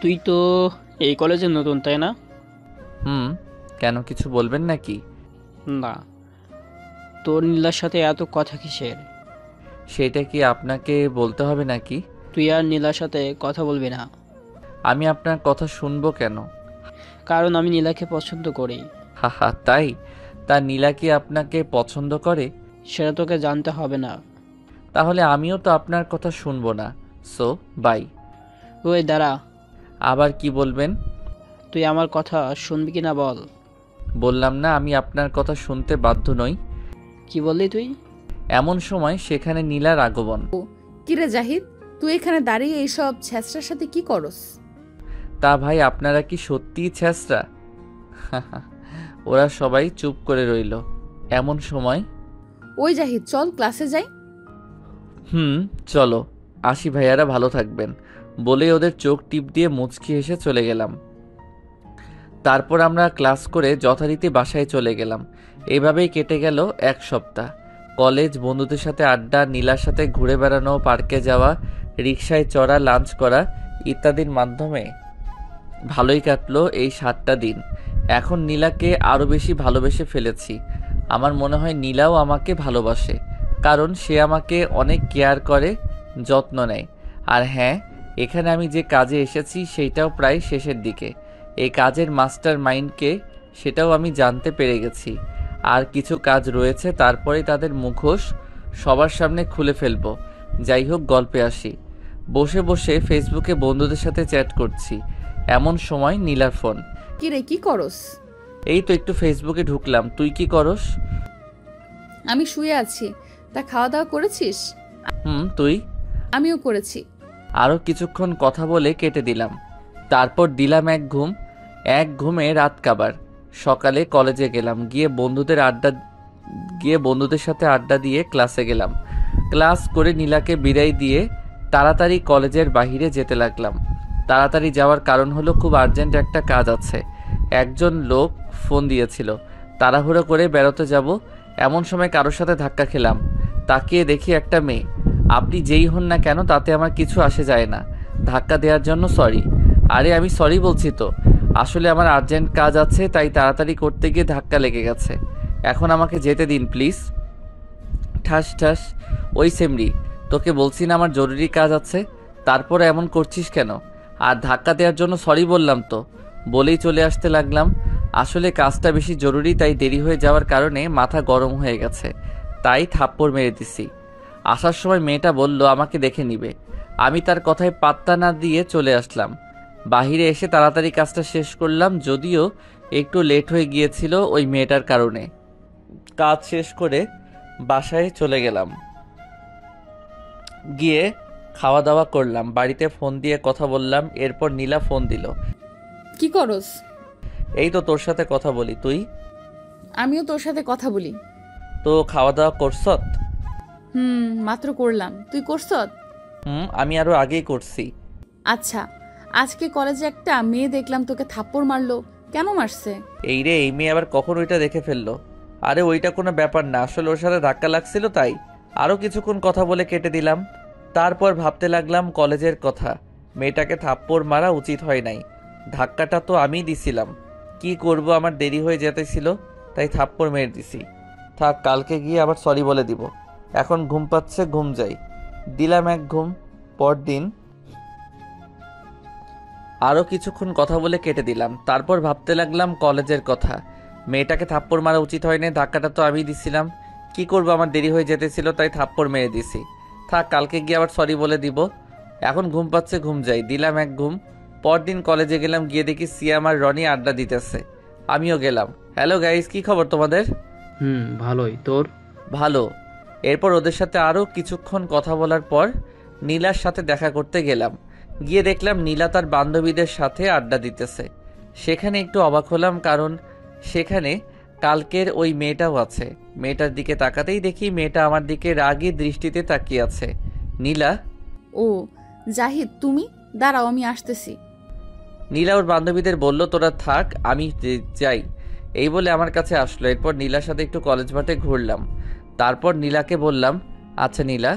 তুই তো এই কলেজে নতুন, তাই না? কেন, কিছু বলবেন নাকি? না, তোর নীলার সাথে এত কথা কিসের? সেটা কি আপনাকে বলতে হবে নাকি? তুই আর নীলার সাথে কথা বলবি না। আমি আপনার কথা শুনবো কেন? কারণ আমি নীলাকে পছন্দ করি। হাহা, তাই? তা নীলা কি আপনাকে পছন্দ করে? সেটা তোকে জানতে হবে না। তাহলে আমিও তো আপনার কথা শুনবো না। So bye. ওই দাঁড়া। আবার কি বলবেন? তুই আমার কথা শুনবি কিনা বল। বললাম না আমি আপনার কথা শুনতে বাধ্য নই। কি বললি তুই? এমন সময় সেখানে নীলার আগমন। কিরে জাহিদ, তুই এখানে দাঁড়িয়ে এইসব ছেঁচড়ার সাথে কি করস? তা ভাই, আপনারা কি সত্যিই ছেঁচড়া? ওরা সবাই চুপ করে রইল। এমন সময়, ওই জাহিদ চল ক্লাসে যাই। চলো। আসি ভাইয়ারা, ভালো থাকবেন বলে ওদের চোখ টিপ দিয়ে মুচকি হেসে চলে গেলাম। তারপর আমরা ক্লাস করে যথারীতি বাসায় চলে গেলাম। এভাবেই কেটে গেল এক সপ্তাহ। কলেজ, বন্ধুদের সাথে আড্ডা, নীলার সাথে ঘুরে বেড়ানো, পার্কে যাওয়া, রিকশায় চড়া, লাঞ্চ করা ইত্যাদির মাধ্যমে ভালোই কাটলো এই 7টা দিন। এখন নীলাকে আরও বেশি ভালোবেসে ফেলেছি। আমার মনে হয় নীলাও আমাকে ভালোবাসে, কারণ সে আমাকে অনেক কেয়ার করে, যত্ন নেয়। আর হ্যাঁ, এখানে আমি যে কাজে এসেছি সেইটাও প্রায় শেষের দিকে। এই কাজের মাস্টার মাইন্ডকে সেটাও আমি জানতে পেরে গেছি। আর কিছু কাজ রয়েছে, তারপরে তাদের মুখোশ সবার সামনে খুলে ফেলবো। যাই হোক, গল্পে আসি। বসে বসে ফেসবুকে বন্ধুদের সাথে চ্যাট করছি। এমন সময় নীলার ফোন। কি রে, কি করস? এই তো একটু ফেসবুকে ঢুকলাম, তুই কি করস? আমি শুয়ে আছি। তা খাওয়া দাওয়া করেছিস? তুই? আমিও করেছি। আরও কিছুক্ষণ কথা বলে কেটে দিলাম। তারপর দিলাম এক ঘুমে রাত কাবার। সকালে কলেজে গেলাম, গিয়ে বন্ধুদের সাথে আড্ডা দিয়ে ক্লাসে গেলাম। ক্লাস করে নীলাকে বিদায় দিয়ে তাড়াতাড়ি কলেজের বাহিরে যেতে লাগলাম। তাড়াতাড়ি যাওয়ার কারণ হলো খুব আর্জেন্ট একটা কাজ আছে। একজন লোক ফোন দিয়েছিল, তাড়াহুড়ো করে বেরোতে যাব, এমন সময় কারোর সাথে ধাক্কা খেলাম। তাকিয়ে দেখি একটা মেয়ে। আপনি যেই হন না কেন তাতে আমার কিছু আসে যায় না। ধাক্কা দেওয়ার জন্য সরি। আরে আমি সরি বলছি তো, আসলে আমার আর্জেন্ট কাজ আছে, তাই তাড়াতাড়ি করতে গিয়ে ধাক্কা লেগে গেছে। এখন আমাকে যেতে দিন প্লিজ। ঠাস ঠাস। ওই সেমরি, তোকে বলছি না আমার জরুরি কাজ আছে, তারপরে এমন করছিস কেন? আর ধাক্কা দেওয়ার জন্য সরি বললাম তো, বলেই চলে আসতে লাগলাম। আসলে কাজটা বেশি জরুরি, তাই দেরি হয়ে যাওয়ার কারণে মাথা গরম হয়ে গেছে, তাই থাপ্পড় মেরে দিছি। আসার সময় মেয়েটা বলল আমাকে দেখে নিবে। আমি তার কথায় পাত্তা না দিয়ে চলে আসলাম। বাহিরে এসে তাড়াতাড়ি কাজটা শেষ করলাম, যদিও একটু লেট হয়ে গিয়েছিল ওই মেয়েটার কারণে। কাজ শেষ করে বাসায় চলে গেলাম। গিয়ে খাওয়া দাওয়া করলাম, বাড়িতে ফোন দিয়ে কথা বললাম। এরপর নীলা ফোন দিল। কি করস? এই তো তোর সাথে কথা বলি, তুই? আমিও তোর সাথে কথা বলি। তো খাওয়া দাওয়া করছত? মাত্র করলাম, তুই করছত? আমি আরো আগেই করছি। আচ্ছা, আজকে কলেজে একটা মেয়ে দেখলাম তোকে থাপ্পড় মারলো, কেন মারছে? এই মেয়ে আবার কখন ওইটা দেখে ফেললো? আরে ওইটা কোনো ব্যাপার না, আসলে ওর সাথে ধাক্কা লাগছিল, তাই আরো কিছুক্ষণ কথা বলে কেটে দিলাম। তারপর ভাবতে লাগলাম কলেজের কথা। মেয়েটাকে থাপ্পড় মারা উচিত হয় নাই, ধাক্কাটা তো আমিই দিছিলাম। কি করব, আমার দেরি হয়ে যেতেছিল, তাই থাপ্পড় মেরে দিছি। থাক, কালকে গিয়ে আবার সরি বলে দিব। এখন ঘুম পাচ্ছে, ঘুম যাই। দিলাম এক ঘুম। পরদিন আরও কিছুক্ষণ কথা বলে কেটে দিলাম। তারপর ভাবতে লাগলাম কলেজের কথা। মেয়েটাকে থাপ্পড় মারা উচিত হয়নি, ধাক্কাটা তো আমিই দিছিলাম। কি করব, আমার দেরি হয়ে যেতেছিল, তাই থাপ্পড় মেরে দিছি। থাক, কালকে গিয়ে আবার সরি বলে দিব। এখন ঘুম পাচ্ছে, ঘুম যাই। দিলাম এক ঘুম। পরদিন কলেজে গেলাম, গিয়ে দেখি সিয়াম আর রনি আড্ডা দিতেছে। আমিও গেলাম। হ্যালো গাইস, কি খবর তোমাদের? ভালোই, তোর? ভালো। এরপর ওদের সাথে আরও কিছুক্ষণ কথা বলার পর নীলার সাথে দেখা করতে গেলাম। গিয়ে দেখলাম নীলা তার বান্ধবীদের সাথে আড্ডা দিতেছে। সেখানে একটু অবাক হলাম, কারণ সেখানে কালকের ওই মেয়েটাও আছে। মেয়েটার দিকে তাকাতেই দেখি মেয়েটা আমার দিকে রাগী দৃষ্টিতে তাকিয়ে আছে। নীলা? ও জাহিদ, তুমি দাঁড়াও, আমি আসতেছি। নীলা ওর বান্ধবীদের বলল তোরা থাক, আমি যাই, এই বলে আমার কাছে আসলো। এরপর নীলার সাথে একটু কলেজ মাঠে ঘুরলাম। তারপর নীলাকে বললাম, আচ্ছা নীলা,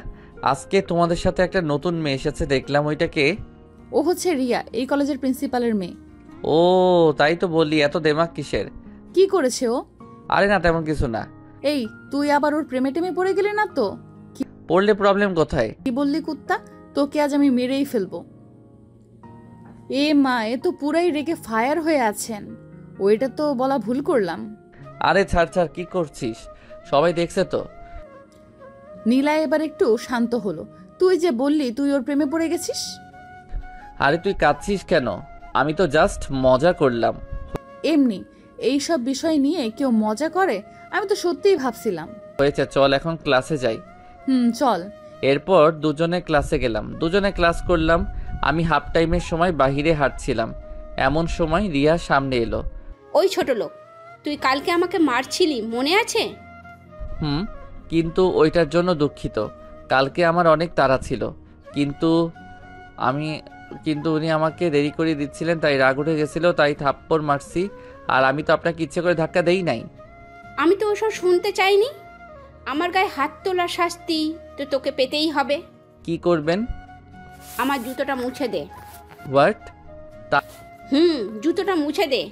আজকে তোমাদের সাথে একটা নতুন মেয়ে এসেছে দেখলাম, ওইটা কে? ও হচ্ছে রিয়া, এই কলেজের প্রিন্সিপালের মেয়ে। ও তাই তো বললি, এত দেমাগ কিসের? কি করেছে ও? আরে না, তেমন কিছু না। এই, তুই আবার ওর প্রেমে টেমে পড়ে গেলি না তো? পড়লে প্রবলেম কোথায়? কি বললি কুত্তা, তোকে আজ আমি মেরেই ফেলবো। এ মা, এ তো পুরাই রেগে ফায়ার হয়ে আছেন। ওইটা তো বলা ভুল করলাম। আরে ছাড়, কি করছিস, সবাই দেখছে তো। নীলা এবার একটু শান্ত হলো। তুই যে বললি তুই ওর প্রেমে পড়ে গেছিস। আরে তুই কাঁদছিস কেন? আমি তো জাস্ট মজা করলাম। এমনি এইসব বিষয় নিয়ে কেউ মজা করে? আমি তো সত্যিই ভাবছিলাম। হয়েছে, চল এখন ক্লাসে যাই। চল। এরপর দুজনে ক্লাসে গেলাম, দুজনে ক্লাস করলাম। আমি হাফ টাইমের সময় বাহিরে হাঁটছিলাম, এমন সময় রিয়া সামনে এলো। ওই ছোট লোক, তুই কালকে আমাকে মারছিলি, মনে আছে? কিন্তু ওইটার জন্য দুঃখিত। কালকে আমার অনেক তাড়া ছিল, কিন্তু উনি আমাকে দেরি করে দিচ্ছিলেন, তাই রাগ উঠে গেছিল, তাই থাপ্পড় মারছি। আর আমি তো আপনাকে ইচ্ছে করে ধাক্কা দেই নাই। আমি তো ওসব শুনতে চাইনি। আমার গায়ে হাত তোলার শাস্তি তো তোকে পেতেই হবে। কি করবেন? আমার জুতোটা মুছে দে। হোয়াট? জুতোটা মুছে দে,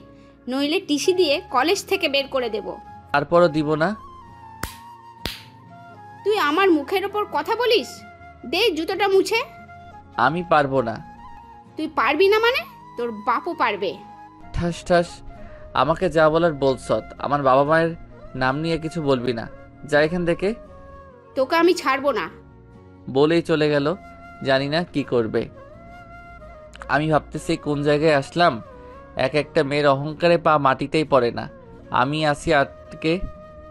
নইলে টিসি দিয়ে কলেজ থেকে বের করে দেব। তারপরও দিব না। তুই আমার মুখের ওপর কথা বলিস? দে জুতোটা মুছে। আমি পারবো না। তুই পারবি না মানে? তোর বাপও পারবে। ঠাস ঠাস। আমাকে যা বলার বলছত, আমার বাবা মায়ের নাম নিয়ে কিছু বলবি না, যা এখান থেকে। তোকে আমি ছাড়বো না। বলেই চলে গেল, জানি না কি করবে। আমি ভাবতেছি কোন জায়গায় আসলাম। এক একটা মেয়ের অহংকারে পা মাটিতেই পড়ে না। আমি আসি আটকে,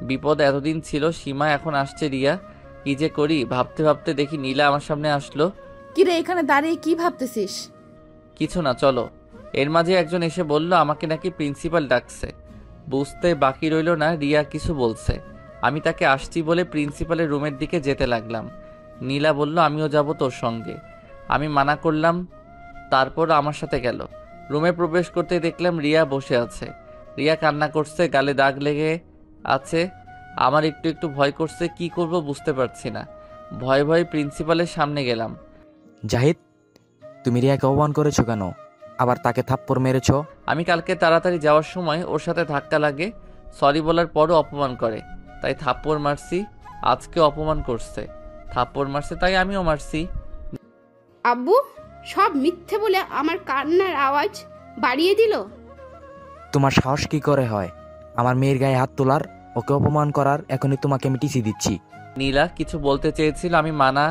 বিপদ এতদিন ছিল সীমা, এখন আসছে রিয়া। কি যে করি ভাবতে ভাবতে দেখি নীলা আমার সামনে আসলো। কিরে এখানে দাঁড়িয়ে কি ভাবতেছিস? কিছু না, চলো। এর মাঝে একজন এসে বলল আমাকে নাকি প্রিন্সিপাল ডাকছে। বুঝতে বাকি রইল না রিয়া কিছু বলছে। আমি তাকে আসছি বলে প্রিন্সিপালের রুমের দিকে যেতে লাগলাম। নীলা বলল আমিও যাব তোর সঙ্গে। আমি মানা করলাম, তারপর আমার সাথে গেল। রুমে প্রবেশ করতে দেখলাম রিয়া বসে আছে। রিয়া কান্না করছে, গালে দাগ লেগে আছে। আমার একটু একটু ভয় করছে, কি করব বুঝতে পারছি না। ভয়ে ভয়ে প্রিন্সিপালের সামনে গেলাম। জাহিদ, তুমি রিয়াকে অপমান করেছো কেন? আবার তাকে থাপ্পড় মেরেছো? আমি কালকে তাড়াতাড়ি যাওয়ার সময় ওর সাথে ধাক্কা লাগে, সরি বলার পরও অপমান করে, তাই থাপ্পড় মারছি। আজকে অপমান করছে, থাপ্পড় মারছে, তাই আমিও মারছি। আব্বু সব মিথ্যে বলে আমার কান্নার আওয়াজ বাড়িয়ে দিল। তোমার সাহস কি করে হয় আমার মেয়ের গায়ে হাত তোলার, ওকে অপমান করার? এখনই তোমাকে আমি টিসি দিচ্ছি। নীলা কিছু বলতে চেয়েছিল, আমি মানা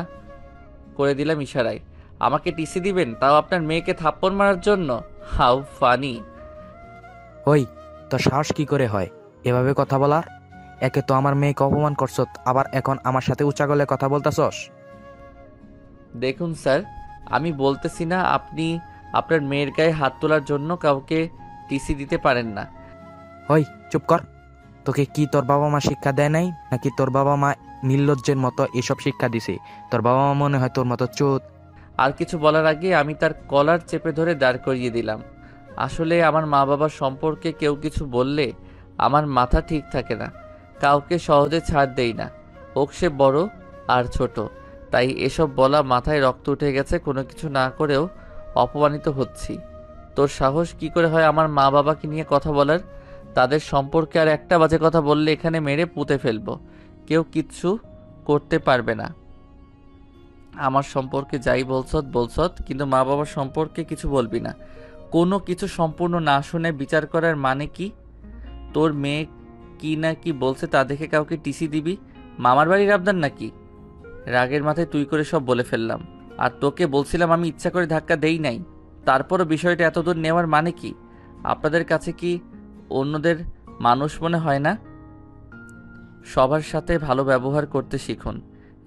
করে দিলাম ইশারায়। আমাকে টিসি দিবেন, তাও আপনার মেয়েকে থাপ্পড় মারার জন্য? How funny. ওই, তোর সাহস কি করে হয় এভাবে কথা বলার? একে তো আমার মেয়েকে অপমান করছো, আবার এখন আমার সাথে উঁচা গলায় কথা বলতেছস। দেখুন স্যার, আমি বলতেছি না আপনি আপনার মেয়ের গায়ে হাত তোলার জন্য কাউকে টিসি দিতে পারেন না। ওই চুপ কর। তোকে কি তোর বাবা মা শিক্ষা দেয় নাই, নাকি তোর বাবা মা নির্লজ্জের মতো এসব শিক্ষা দিছে? তোর বাবা মা মনে হয় তোর মতো চোদ। আর কিছু বলার আগে আমি তার কলার চেপে ধরে দাঁড় করিয়ে দিলাম। আসলে আমার মা বাবার সম্পর্কে কেউ কিছু বললে আমার মাথা ঠিক থাকে না, কাউকে সহজে ছাড় দেই না, হোক সে বড় আর ছোট। তাই এসব বলা মাথায় রক্ত উঠে গেছে, কোনো কিছু না করেও অপমানিত হচ্ছি। তোর সাহস কি করে হয় আমার মা বাবাকে নিয়ে কথা বলার? তাদের সম্পর্কে আর একটা বাজে কথা বললে এখানে মেরে পুঁতে ফেলবো, কেউ কিচ্ছু করতে পারবে না। আমার সম্পর্কে যাই বলছত, কিন্তু মা বাবার সম্পর্কে কিছু বলবি না। কোনো কিছু সম্পূর্ণ না শুনে বিচার করার মানে কি? তোর মেয়ে কি না কি বলছে তা দেখে কাউকে টিসি দিবি? মামার বাড়ির আবদার নাকি? রাগের মাথায় তুই করে সব বলে ফেললাম। আর তোকে বলছিলাম আমি ইচ্ছা করে ধাক্কা দেই নাই। তারপরও বিষয়টা এতদূর নেওয়ার মানে কি? আপনাদের কাছে কি অন্যদের মানুষ মনে হয় না? সবার সাথে ভালো ব্যবহার করতে শিখুন।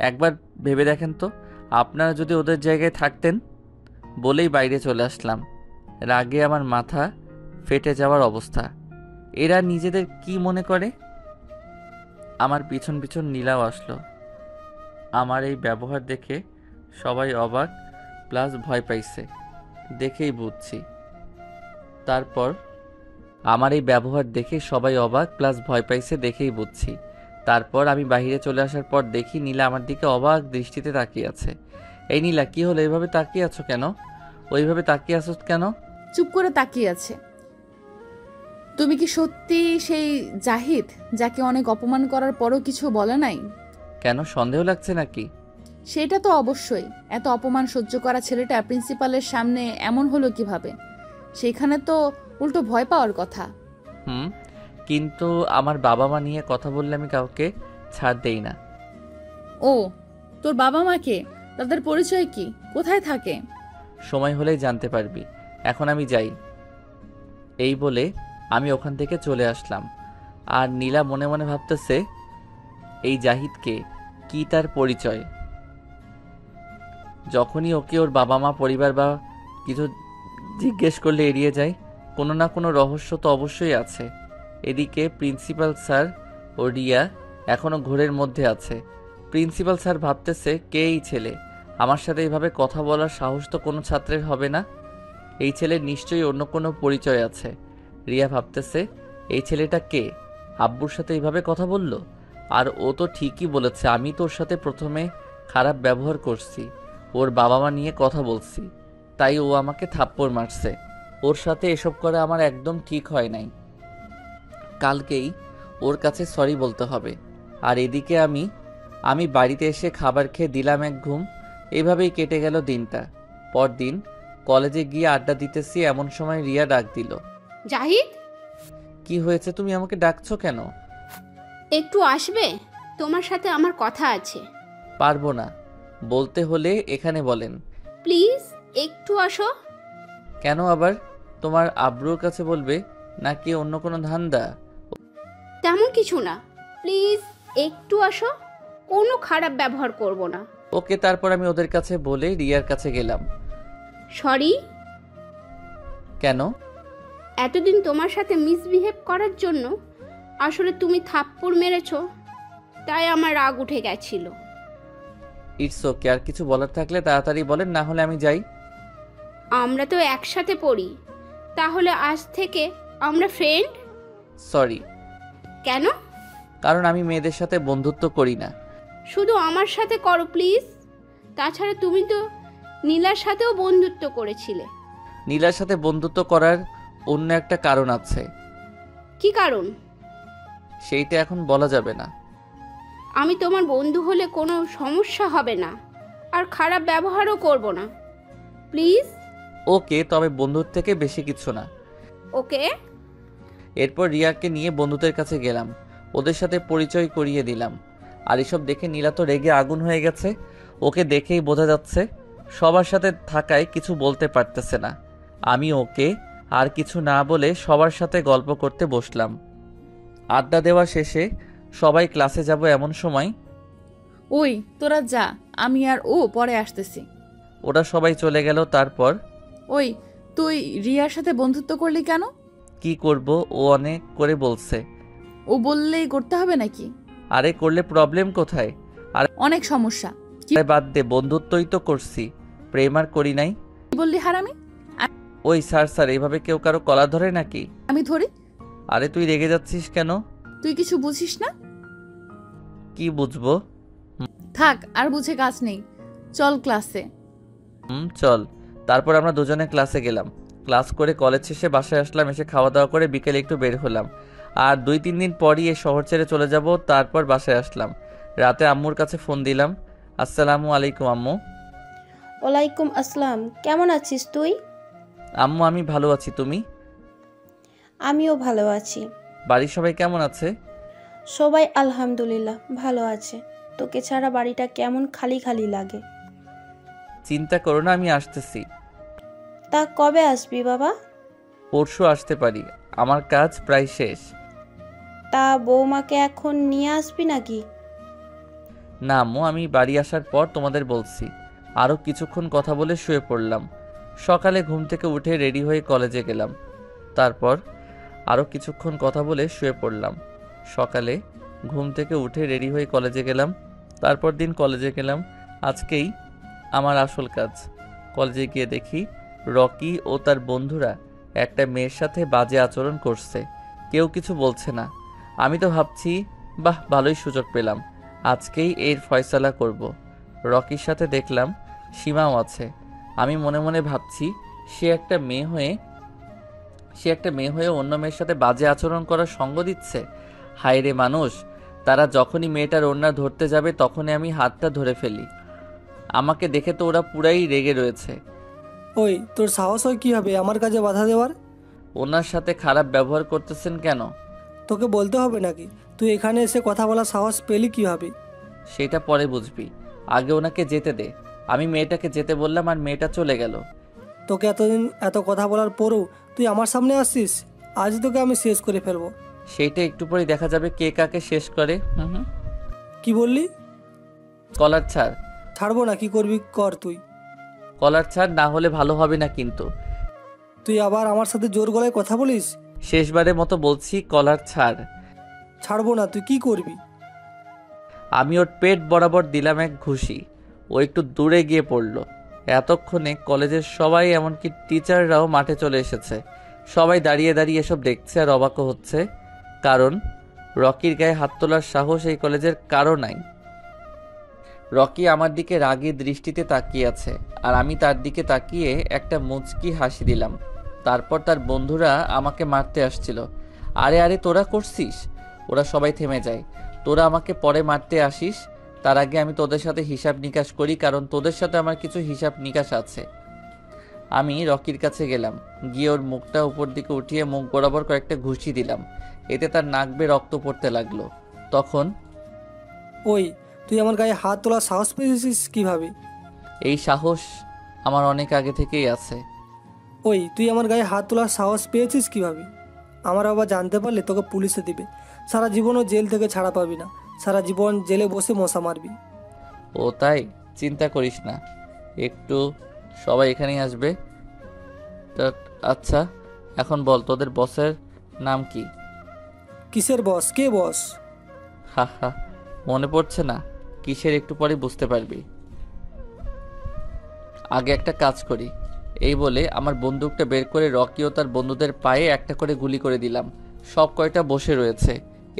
একবার ভেবে দেখেন তো, আপনারা যদি ওদের জায়গায় থাকতেন। বলেই বাইরে চলে আসলাম। রাগে আমার মাথা ফেটে যাওয়ার অবস্থা। এরা নিজেদের কি মনে করে? আমার পিছন পিছন নীলাও আসলো। আমার এই ব্যবহার দেখে সবাই অবাক প্লাস ভয় পাইছে, দেখেই বুঝছি। তারপর আমার এই ব্যবহার দেখে সবাই অবাক প্লাস ভয় পাইছে, দেখেই বুঝছি। তারপর আমি বাইরে চলে আসার পর দেখি নীলা আমার দিকে অবাক দৃষ্টিতে তাকিয়ে আছে। এই নীলা, কি হলো? এইভাবে তাকিয়ে আছো কেন? ওইভাবে তাকিয়ে আছো কেন? চুপ করে তাকিয়ে আছে। তুমি কি সত্যি সেই জাহিদ যাকে অনেক অপমান করার পরও কিছু বলে নাই? কেন, সন্দেহ লাগছে নাকি? সেটা তো অবশ্যই। এত অপমান সহ্য করা ছেলেটা প্রিন্সিপালের সামনে এমন হলো কিভাবে? সেখানে তো উল্টো ভয় পাওয়ার কথা। কিন্তু আমার বাবা মা নিয়ে কথা বললে আমি কাউকে ছাড় দেই না। ও, তোর বাবা মাকে? তাদের পরিচয় কি? কোথায় থাকে? সময় হলেই জানতে পারবি। এখন আমি যাই। এই বলে আমি ওখান থেকে চলে আসলাম। আর নীলা মনে মনে ভাবতেছে এই জাহিদকে, কি তার পরিচয়? যখনই ওকে ওর বাবা মা পরিবার বা কিছু জিজ্ঞেস করলে এড়িয়ে যায়। কোনো না কোনো রহস্য তো অবশ্যই আছে। এদিকে প্রিন্সিপাল স্যার ও রিয়া এখনও ঘোরের মধ্যে আছে। প্রিন্সিপাল স্যার ভাবতেছে কে এই ছেলে, আমার সাথে এইভাবে কথা বলার সাহস তো কোনো ছাত্রের হবে না। এই ছেলের নিশ্চয়ই অন্য কোনো পরিচয় আছে। রিয়া ভাবতেছে এই ছেলেটা কে, আব্বুর সাথে এইভাবে কথা বলল। আর ও তো ঠিকই বলেছে, আমি তোর সাথে প্রথমে খারাপ ব্যবহার করছি, ওর বাবা মা নিয়ে কথা বলছি, তাই ও আমাকে থাপ্পড় মারছে। ওর সাথে এসব করা আমার একদম ঠিক হয় নাই। কালকেই ওর কাছে সরি বলতে হবে। আর এদিকে আমি বাড়িতে এসে খাবার খেয়ে দিলাম এক ঘুম। এভাবেই কেটে গেল দিনটা। পরদিন কলেজে গিয়ে আড্ডা দিতেছি, এমন সময় রিয়া ডাক দিল। জাহিদ, কি হয়েছে? তুমি আমাকে ডাকছো কেন? একটু আসবে? তোমার সাথে আমার কথা আছে। পারবো না, বলতে হলে এখানে বলেন। প্লিজ একটু আসো। কেন আবার? তোমার আব্রুর কাছে বলবে নাকি অন্য কোনো ধান্দা? তেমন কিছু না, প্লিজ একটু আসো, কোনো খারাপ ব্যবহার করব না। ওকে, তারপর আমি ওদের কাছে বলে রিয়ার কাছে গেলাম। সরি। কেন? এতদিন তোমার সাথে মিসবিহেভ করার জন্য আসলে তুমি থাপ্পড় মেরেছো, তাই আমার রাগ উঠে গেছিল। ইটস ওকে, আর কিছু বলার থাকলে তাড়াতাড়ি বলেন, না হলে আমি যাই। আমরা তো একসাথে পড়ি, তাহলে আজ থেকে আমরা ফ্রেন্ড? সরি। কেন? কারণ আমি মেয়েদের সাথে বন্ধুত্ব করি না। শুধু আমার সাথে করো প্লিজ। তাছাড়া তুমি তো নীলার সাথেও বন্ধুত্ব করেছিলে। নীলার সাথে বন্ধুত্ব করার অন্য একটা কারণ আছে। কি কারণ? সেইটা এখন বলা যাবে না। আমি তোমার বন্ধু হলে কোনো সমস্যা হবে না, আর খারাপ ব্যবহারও করব না, প্লিজ। ওকে, তবে বন্ধুর থেকে বেশি কিছু না। ওকে। এরপর রিয়াকে নিয়ে বন্ধুদের কাছে গেলাম, ওদের সাথে পরিচয় করিয়ে দিলাম। আর এসব দেখে নীলা তো রেগে আগুন হয়ে গেছে। ওকে দেখেই বোঝা যাচ্ছে সবার সাথে থাকায় কিছু বলতে পারতেছে না। আমি ওকে আর কিছু না বলে সবার সাথে গল্প করতে বসলাম। আড্ডা দেওয়া শেষে সবাই ক্লাসে যাব এমন সময়, ওই তোরা যা, আমি আর ও পরে আসতেছি। ওরা সবাই চলে গেল। তারপর, ওই তুই রিয়ার সাথে বন্ধুত্ব করলি কেন? কি করব, ও অনেক করে বলছে। ও বললেই করতে হবে নাকি? আরে করলে প্রবলেম কোথায়? আর অনেক সমস্যা। আরে বাদ দে, বন্ধুত্বই তো করছি, প্রেম আর করি নাই। কি বললি হারামি? ওই স্যার স্যার, এইভাবে কেউ কারো কলার ধরে নাকি? আমি ধরি? আরে তুই রেগে যাচ্ছিস কেন? তুই কিছু বুঝিস না? কি বুঝবো? থাক, আর বুঝে কাজ নেই, চল ক্লাসে। চল। তারপর আমরা দুজনে ক্লাসে গেলাম। ক্লাস করে কলেজ শেষে বাসায় আসলাম। এসে খাওয়া দাওয়া করে বিকেলে একটু বের হলাম। আর 2-3 দিন পরই এই শহর ছেড়ে চলে যাব। তারপর বাসায় আসলাম। রাতে আম্মুর কাছে ফোন দিলাম। আসসালামু আলাইকুম আম্মু। ওয়ালাইকুম আসসালাম, কেমন আছিস তুই? আম্মু আমি ভালো আছি, তুমি? আমিও ভালো আছি। বাড়ির সবাই কেমন আছে? সবাই আলহামদুলিল্লাহ ভালো আছে। তোকে ছাড়া বাড়িটা কেমন খালি খালি লাগে। চিন্তা করো না, আমি আসতেছি। তা কবে আসবি বাবা? পরশু আসতে পারি, আমার কাজ প্রায় শেষ। তা বৌমাকে এখন নিয়ে আসবি নাকি? না আম্মু, আমি বাড়ি আসার পর তোমাদের বলছি। আরও কিছুক্ষণ কথা বলে শুয়ে পড়লাম। সকালে ঘুম থেকে উঠে রেডি হয়ে কলেজে গেলাম। তারপর আরও কিছুক্ষণ কথা বলে শুয়ে পড়লাম। সকালে ঘুম থেকে উঠে রেডি হয়ে কলেজে গেলাম। তারপর দিন কলেজে গেলাম। আজকেই আমার আসল কাজ। কলেজে গিয়ে দেখি রকি ও তার বন্ধুরা একটা মেয়ের সাথে বাজে আচরণ করছে। কেউ কিছু বলছে না। আমি তো ভাবছি, বাহ, ভালোই সুযোগ পেলাম, আজকেই এর ফয়সালা করব। রকির সাথে দেখলাম সীমাও আছে। আমি মনে মনে ভাবছি, সে একটা মেয়ে হয়ে অন্য মেয়ের সাথে বাজে আচরণ করার সঙ্গ দিচ্ছে। হায় রে মানুষ, তারা যখনই মেয়েটার ওড়না ধরতে যাবে তখনই আমি হাতটা ধরে ফেলি। আমাকে দেখে তো ওরা পুরাই রেগে রয়েছে। ওই তোর সাহস হয় কীভাবে আমার কাজে বাধা দেওয়ার? ওনার সাথে খারাপ ব্যবহার করতেছেন কেন? তোকে বলতে হবে নাকি? তুই এখানে এসে কথা বলার সাহস পেলি কীভাবে? সেটা পরে বুঝবি, আগে ওনাকে যেতে দে। আমি মেয়েটাকে যেতে বললাম আর মেয়েটা চলে গেল। তোকে এতদিন এত কথা বলার পরেও তুই আমার সামনে আসছিস? আজ তোকে আমি শেষ করে ফেলবো। সেইটা একটু পরেই দেখা যাবে কে কাকে শেষ করে। কি বললি? কলার ছাড়। ছাড়বো না, কি করবি কর তুই। কলার ছাড়, না হলে ভালো হবে না কিন্তু। তুই আবার আমার সাথে জোর গলায় কথা বলিস? শেষবারের মতো বলছি, কলার ছাড়। ছাড়বো না, তুই কি করবি? আমি ওর পেট বরাবর দিলাম এক ঘুষি। ও একটু দূরে গিয়ে পড়ল। এতক্ষণে কলেজের সবাই, এমনকি টিচাররাও মাঠে চলে এসেছে। সবাই দাঁড়িয়ে দাঁড়িয়ে এসব দেখছে আর অবাকও হচ্ছে, কারণ রকির গায়ে হাত তোলার সাহস এই কলেজের কারো নাই। রকি আমার দিকে রাগী দৃষ্টিতে তাকিয়ে আছে, আর আমি তার দিকে তাকিয়ে একটা মুচকি হাসি দিলাম। তারপর তার বন্ধুরা আমাকে মারতে আসছিল। আরে আরে তোরা করছিস? ওরা সবাই থেমে যায়। তোরা আমাকে পরে মারতে আসিস, তার আগে আমি তোদের সাথে হিসাব নিকাশ করি, কারণ তোদের সাথে আমার কিছু হিসাব নিকাশ আছে। আমি রকির কাছে গেলাম, গিয়ে ওর মুখটা উপর দিকে উঠিয়ে মুখ বরাবর কয়েকটা ঘুষি দিলাম। এতে তার নাক বেয়ে রক্ত পড়তে লাগলো। তখন, ওই তুই আমার গায়ে হাত তোলার সাহস পেয়েছিস কিভাবে? এই সাহস আমার অনেক আগে থেকেই আছে। ওই তুই আমার গায়ে হাত তোলার সাহস পেয়েছিস কিভাবে? আমার বাবা জানতে পারলে তোকে পুলিশে দিবে, সারা জীবনও জেল থেকে ছাড়া পাবি না, সারা জীবন জেলে বসে মশা মারবি। ও তাই, চিন্তা করিস না, একটু সবাই এখানেই আসবে। তা আচ্ছা, এখন বল তোদের বসের নাম কি? কিসের বস? কে বস? হা হা, মনে পড়ছে না? কিসের একটু পরে বুঝতে পারবি। আগে একটা কাজ করি। এই বলে আমার বন্দুকটা বের করে রকি ও তার বন্ধুদের পায়ে একটা করে গুলি করে দিলাম। সব কয়টা বসে রয়েছে।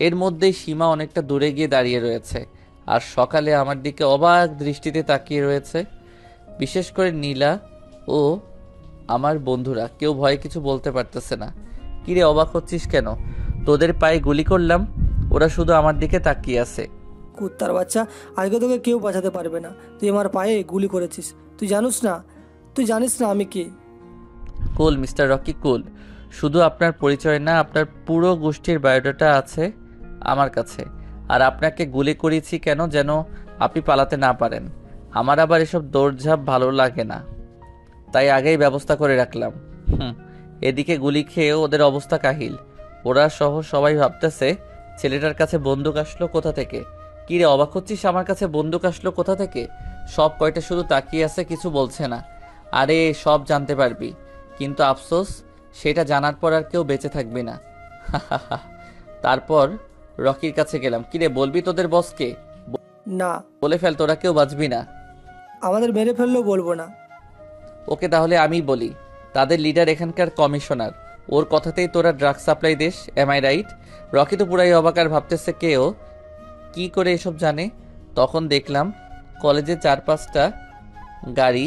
এর মধ্যেই সীমা অনেকটা দূরে গিয়ে দাঁড়িয়ে রয়েছে আর সকালে আমার দিকে অবাক দৃষ্টিতে তাকিয়ে রয়েছে। বিশেষ করে নীলা ও আমার বন্ধুরা কেউ ভয়ে কিছু বলতে পারতেছে না। কিরে অবাক হচ্ছিস কেন? তোদের পায়ে গুলি করলাম, ওরা শুধু আমার দিকে তাকিয়ে আছে। কুত্তার বাচ্চা, আজকে তোকে কেউ বাঁচাতে পারবে না। তুই আমার পায়ে গুলি করেছিস, তুই জানিস না আমি কে? কুল মিস্টার রকি, কুল। শুধু আপনার পরিচয় না, আপনার পুরো গোষ্ঠীর বায়োডাটা আছে আমার কাছে। আর আপনাকে গুলি করেছি কেন? যেন আপনি পালাতে না পারেন। আমার আবার এসব দৌড়ঝাঁপ ভালো লাগে না, তাই আগেই ব্যবস্থা করে রাখলাম। এদিকে গুলি খেয়ে ওদের অবস্থা কাহিল। ওরা সহ সবাই ভাবতেছে ছেলেটার কাছে বন্দুক আসলো কোথা থেকে। কিরে অবাক হচ্ছিস আমার কাছে বন্দুক আসলো কোথা থেকে? সব কয়টা শুধু তাকিয়ে আছে, কিছু বলছে না। আরে সব জানতে পারবি, কিন্তু আফসোস সেটা জানার পর আর কেউ বেঁচে থাকবি না। তারপর রকির কাছে গেলাম। কিরে বলবি তোদের বসকে? না। বলে ফেল, তোরা কেউ বাঁচবি না। আমাদের মেরে ফেললেও বলবো না। ওকে, তাহলে আমি বলি। তাদের লিডার এখানকার কমিশনার, ওর কথাতেই তোরা ড্রাগ সাপ্লাই দিস, এম আই রাইট? রকি তো পুরাই অবাক আর ভাবতেছে কেও কি করে এসব জানে। তখন দেখলাম কলেজে 4-5টা গাড়ি,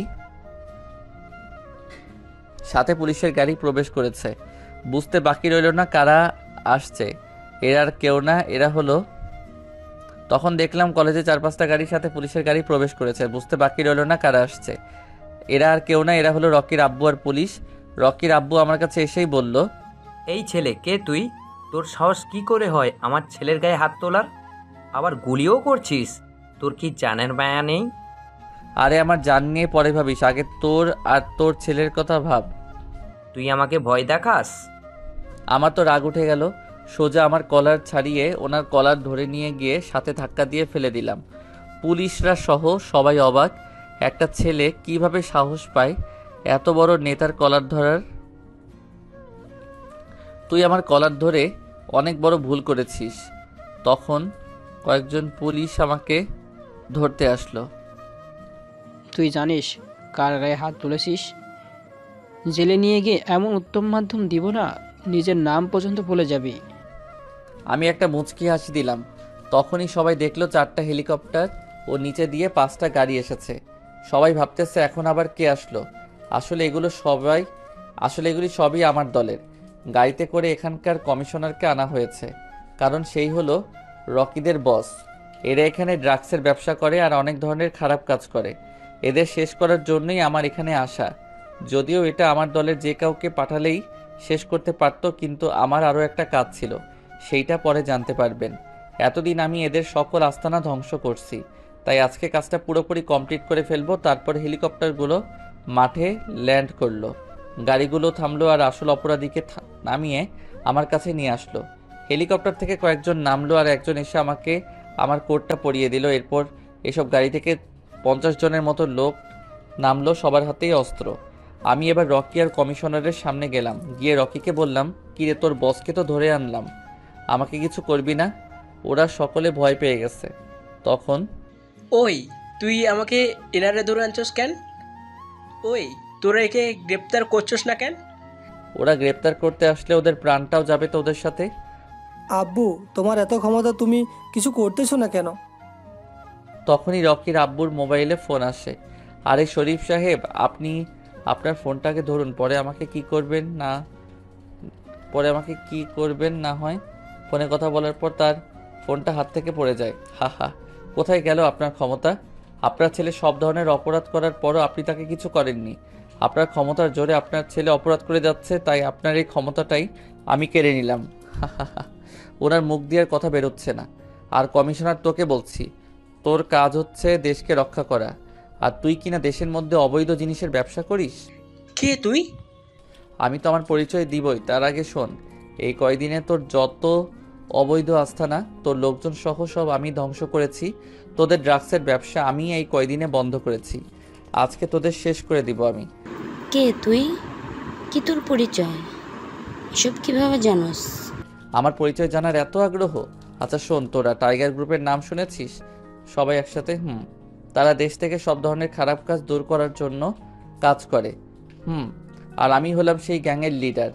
সাথে পুলিশের গাড়ি প্রবেশ করেছে। বুঝতে বাকি রইল না কারা আসছে। এরা আর কেউ না, এরা হলো। তখন দেখলাম কলেজে 4-5টা গাড়ির সাথে পুলিশের গাড়ি প্রবেশ করেছে। বুঝতে বাকি রইল না কারা আসছে। এরা আর কেউ না, এরা হলো রকির আব্বু আর পুলিশ। রকির আব্বু আমার কাছে এসেই বলল, এই ছেলে কে তুই? তোর সাহস কি করে হয় আমার ছেলের গায়ে হাত তোলার? আবার গুলিও করছিস? তোর কি জানের মায়া নেই? আরে আমার জান নিয়ে পরে ভাবিস, আগে তোর আর তোর ছেলের কথা ভাব। তুই আমাকে ভয় দেখাস? আমার তো রাগ উঠে গেল। সোজা আমার কলার ছাড়িয়ে ওনার কলার ধরে নিয়ে গিয়ে সাথে ধাক্কা দিয়ে ফেলে দিলাম। পুলিশরা সহ সবাই অবাক, একটা ছেলে কিভাবে সাহস পায় এত বড় নেতার কলার ধরার। তুই আমার কলার ধরে অনেক বড় ভুল করেছিস। তখন কয়েকজন পুলিশ আমাকে ধরতে আসলো। তুই জানিস কার গায়ে হাত তুলেছিস? জেলে নিয়ে গিয়ে এমন উত্তম মাধ্যম দিব না, নিজের নাম পর্যন্ত ভুলে যাবি। আমি একটা মুচকি হাসি দিলাম। তখনই সবাই দেখলো 4টা হেলিকপ্টার ও নিচে দিয়ে 5টা গাড়ি এসেছে। সবাই ভাবতেছে এখন আবার কে আসলো। আসলে এগুলি সবই আমার দলের। গাড়িতে করে এখানকার কমিশনারকে আনা হয়েছে, কারণ সেই হলো রকিদের বস। এরা এখানে ড্রাগসের ব্যবসা করে আর অনেক ধরনের খারাপ কাজ করে। এদের শেষ করার জন্যই আমার এখানে আসা। যদিও এটা আমার দলের যে কাউকে পাঠালেই শেষ করতে পারত, কিন্তু আমার আরও একটা কাজ ছিল, সেইটা পরে জানতে পারবেন। এতদিন আমি এদের সকল আস্তানা ধ্বংস করছি, তাই আজকে কাজটা পুরোপুরি কমপ্লিট করে ফেলবো। তারপর হেলিকপ্টারগুলো মাঠে ল্যান্ড করলো, গাড়িগুলো থামলো আর আসল অপরাধীকে নামিয়ে আমার কাছে নিয়ে আসলো। হেলিকপ্টার থেকে কয়েকজন নামলো আর একজন এসে আমাকে আমার কোটটা পরিয়ে দিল। এরপর এসব গাড়ি থেকে 50 জনের মতো লোক নামলো, সবার হাতেই অস্ত্র। আমি এবার রকি আর কমিশনারের সামনে গেলাম। গিয়ে রকিকে বললাম, কিরে তোর বসকে তো ধরে আনলাম, আমাকে কিছু করবি না? ওরা সকলে ভয় পেয়ে গেছে। তখন ওই তুই আমাকে এনারে ধরে আনছস কেন? ওই তোরা একে গ্রেপ্তার করছস না কেন? ওরা গ্রেপ্তার করতে আসলে ওদের প্রাণটাও যাবে তো ওদের সাথে। আব্বু, তোমার এত ক্ষমতা, তুমি কিছু করতেছো না কেন? তখনই রকির আব্বুর মোবাইলে ফোন আসে। আরে শরীফ সাহেব, আপনি আপনার ফোনটাকে ধরুন, পরে আমাকে কি করবেন না হয়। ফোনে কথা বলার পর তার ফোনটা হাত থেকে পড়ে যায়। হা হা, কোথায় গেল আপনার ক্ষমতা? আপনার ছেলে সব ধরনের অপরাধ করার পরও আপনি তাকে কিছু করেননি। আপনার ক্ষমতার জোরে আপনার ছেলে অপরাধ করে যাচ্ছে, তাই আপনার এই ক্ষমতাটাই আমি কেড়ে নিলাম। হা হা হা, ওনার মুখ দিয়ে আর কথা বেরোচ্ছে না। আর কমিশনার, তোকে বলছি, তোর কাজ হচ্ছে দেশকে রক্ষা করা, আর তুই কিনা দেশের মধ্যে অবৈধ জিনিসের ব্যবসা করিস। কে তুই? আমি তো আমার পরিচয় দিবই, তার আগে শোন, এই কয়দিনে তোর যত অবৈধ আস্থানা, তোর লোকজন সহ সব আমি ধ্বংস করেছি। তোদের ড্রাগসের ব্যবসা আমি এই কয়দিনে বন্ধ করেছি। আজকে তোদের শেষ করে দিব আমি। কে তুই? কি তোর পরিচয়? এসব কিভাবে জানোস? আমার পরিচয় জানার এত আগ্রহ? আচ্ছা শোন, তোরা টাইগার গ্রুপের নাম শুনেছিস? সবাই একসাথে তারা দেশ থেকে সব ধরনের খারাপ কাজ দূর করার জন্য কাজ করে। আর আমি হলাম সেই গ্যাংয়ের লিডার,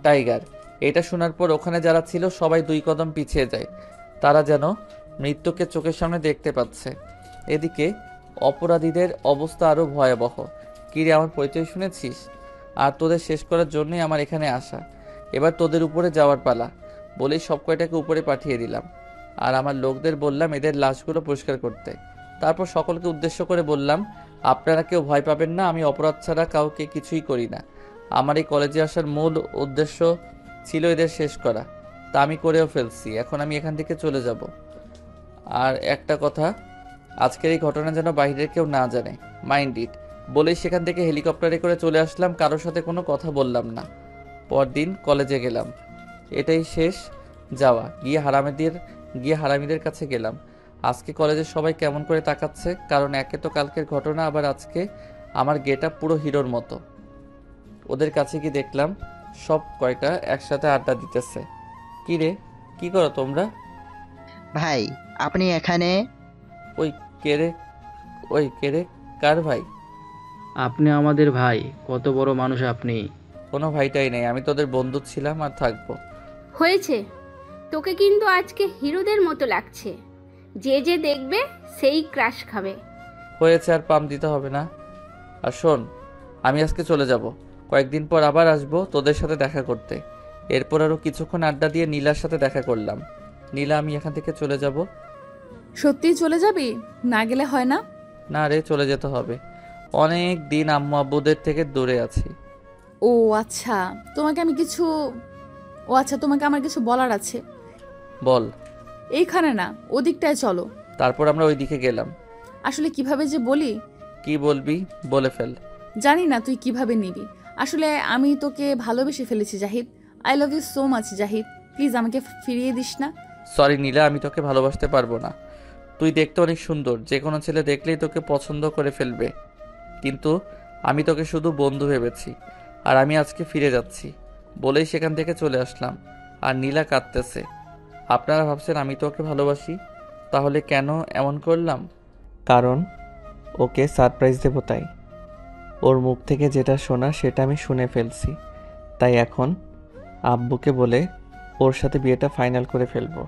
টাইগার। এটা শোনার পর ওখানে যারা ছিল সবাই 2 কদম পিছিয়ে যায়। তারা যেন মৃত্যুকে চোখের সামনে দেখতে পাচ্ছে। এদিকে অপরাধীদের অবস্থা আরও ভয়াবহ। কিরে, আমার পরিচয় শুনেছিস? আর তোদের শেষ করার জন্যই আমার এখানে আসা। এবার তোদের উপরে যাওয়ার পালা। বলেই সব কয়টাকে উপরে পাঠিয়ে দিলাম। আর আমার লোকদের বললাম এদের লাশগুলো পরিষ্কার করতে। তারপর সকলকে উদ্দেশ্য করে বললাম, আপনারা কেউ ভয় পাবেন না, আমি অপরাধ ছাড়া কাউকে কিছুই করি না। আমার এই কলেজে আসার মূল উদ্দেশ্য ছিল এদের শেষ করা, তা আমি করেও ফেলছি। এখন আমি এখান থেকে চলে যাব। আর একটা কথা, আজকের এই ঘটনা যেন বাইরের কেউ না জানে, মাইন্ড ইট। বলেই সেখান থেকে হেলিকপ্টারে করে চলে আসলাম, কারোর সাথে কোনো কথা বললাম না। পরদিন কলেজে গেলাম। এটাই শেষ যাওয়া। গিয়ে হারামিদের কাছে গেলাম। আজকে কলেজের সবাই কেমন করে তাকাচ্ছে, কারণ একে তো কালকের ঘটনা, আবার আজকে আমার গেটআপ পুরো হিরোর মতো। ওদের কাছে গিয়ে দেখলাম সব কয়টা একসাথে আড্ডা দিতেছে। কি রে, কি করো তোমরা? ভাই আপনি এখানে? ওই কে রে, কার ভাই? আপনি আমাদের ভাই। কত বড় মানুষ আপনি। কোনো ভাইটাই নেই, আমি তোদের বন্ধু ছিলাম আর থাকবো। হয়েছে, তোকে কিন্তু আজকে হিরোদের মতো লাগছে। যে যে দেখবে সেই ক্রাশ খাবে। হয়েছে, আর পাম দিতে হবে না। আর শোন, আমি আজকে চলে যাব। কয়েকদিন পর আবার আসবো তোদের সাথে দেখা করতে। এরপর আরও কিছুক্ষণ আড্ডা দিয়ে নীলার সাথে দেখা করলাম। নীলা, আমি এখান থেকে চলে যাব। সত্যিই চলে যাবি? না গেলে হয় না? না রে, চলে যেতে হবে। অনেক দিন আম্মু আব্বুদের থেকে দূরে আছি। ও আচ্ছা, তোমাকে আমার কিছু বলার আছে। বল। এইখানে না, ওদিকটায় চলো। তারপর আমরা ওই দিকে গেলাম। আসলে কিভাবে যে বলি। কি বলবি বলে ফেল। জানি না তুই কিভাবে নিবি। আসলে আমি তোকে ভালোবেসে ফেলেছি Zahid. I love you so much Zahid, please আমাকে ফিরিয়ে দিস না। সরি নীলা, আমি তোকে ভালোবাসতে পারবো না। তুই দেখতে অনেক সুন্দর, যে কোনো ছেলে দেখলেই তোকে পছন্দ করে ফেলবে। কিন্তু আমি তোকে শুধু বন্ধু ভেবেছি। আর আমি আজকে ফিরে যাচ্ছি। বলেই সেখান থেকে চলে আসলাম। আর নীলা কাঁদতেছে। আপনারা ভাবছেন আমি তোকে ভালোবাসি, তাহলে কেন এমন করলাম? কারণ ওকে সারপ্রাইজ দেবো তাই। ওর মুখ থেকে যেটা শোনা সেটা আমি শুনে ফেলছি। তাই এখন আব্বুকে বলে ওর সাথে বিয়েটা ফাইনাল করে ফেলবো।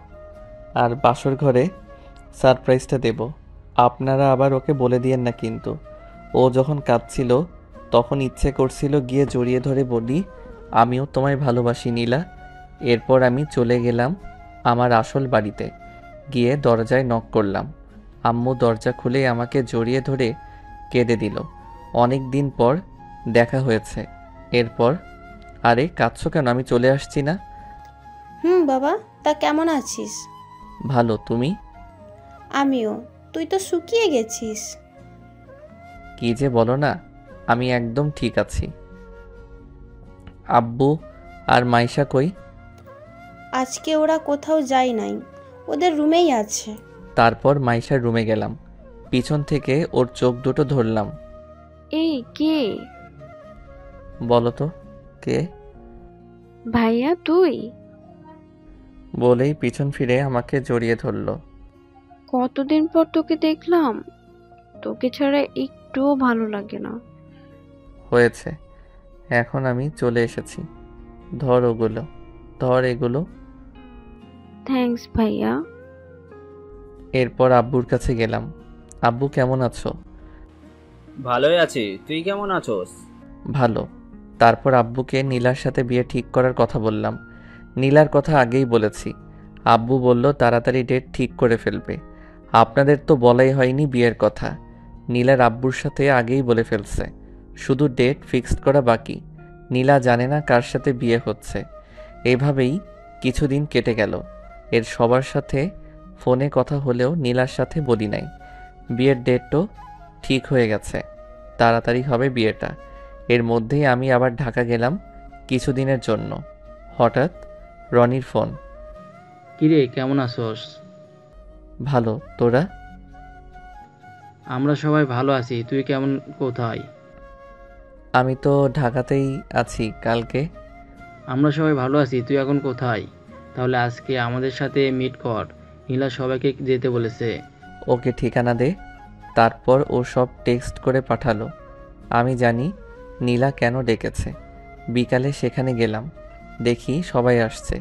আর বাসর ঘরে সারপ্রাইজটা দেব। আপনারা আবার ওকে বলে দিয়েন না কিন্তু। ও যখন কাঁদছিল তখন ইচ্ছে করছিল গিয়ে জড়িয়ে ধরে বলি, আমিও তোমায় ভালোবাসি নীলা। এরপর আমি চলে গেলাম আমার আসল বাড়িতে। গিয়ে দরজায় নক করলাম। আম্মু দরজা খুলে আমাকে জড়িয়ে ধরে কেঁদে দিল। অনেক দিন পর দেখা হয়েছে। এরপর, আরে কাঁদছো কেন? আমি চলে আসছি না? বাবা, তা কেমন আছিস? ভালো, তুমি? আমিও। তুই তো শুকিয়ে গেছিস। কি যে বলো না, আমি একদম ঠিক আছি। আব্বু আর মাইশা কই? আজকে ওরা কোথাও যায় নাই, ওদের রুমেই আছে। তারপর মাইশার রুমে গেলাম। পিছন থেকে ওর চোখ দুটো ধরলাম। এই কে? বলো তো কে? ভাইয়া তুই? বলেই পিছন ফিরে আমাকে জড়িয়ে ধরলো। কতদিন পর তোকে দেখলাম, তোকে ছাড়া একটুও ভালো লাগে না। হয়েছে, এখন আমি চলে এসেছি। ধর ওগুলো, ধর এগুলো। থ্যাঙ্কস ভাইয়া। এরপর আব্বুর কাছে গেলাম। আব্বু কেমন আছো? ভালোই আছি, তুই কেমন আছোস? ভালো। তারপর আব্বুকে নীলার সাথে বিয়ে ঠিক করার কথা বললাম। নীলার কথা আগেই বলেছি। আব্বু বলল তাড়াতাড়ি ডেট ঠিক করে ফেলবে। আপনাদের তো বলাই হয়নি বিয়ের কথা। নীলার আব্বুর সাথে আগেই বলে ফেলছে, শুধু ডেট ফিক্সড করা বাকি। নীলা জানে না কার সাথে বিয়ে হচ্ছে। এভাবেই কিছুদিন কেটে গেল। এর সবার সাথে ফোনে কথা হলেও নীলার সাথে বলি নাই। বিয়ের ডেটও ঠিক হয়ে গেছে, তাড়াতাড়ি হবে বিয়েটা। এর মধ্যেই আমি আবার ঢাকা গেলাম কিছুদিনের জন্য। হঠাৎ রনির ফোন। কিরে কেমন আছোস? ভালো, তোরা? আমরা সবাই ভালো আছি, তুই কেমন, কোথায়? আমি তো ঢাকাতেই আছি। কালকে আমরা সবাই ভালো আছি, তুই এখন কোথায়? তাহলে আজকে আমাদের সাথে মিট কর, নীলা সবাইকে যেতে বলেছে। ওকে ঠিকানা দে। তারপর ও সব টেক্সট করে পাঠালো। আমি জানি নীলা কেন ডেকেছে। বিকালে সেখানে গেলাম, দেখি সবাই আসছে।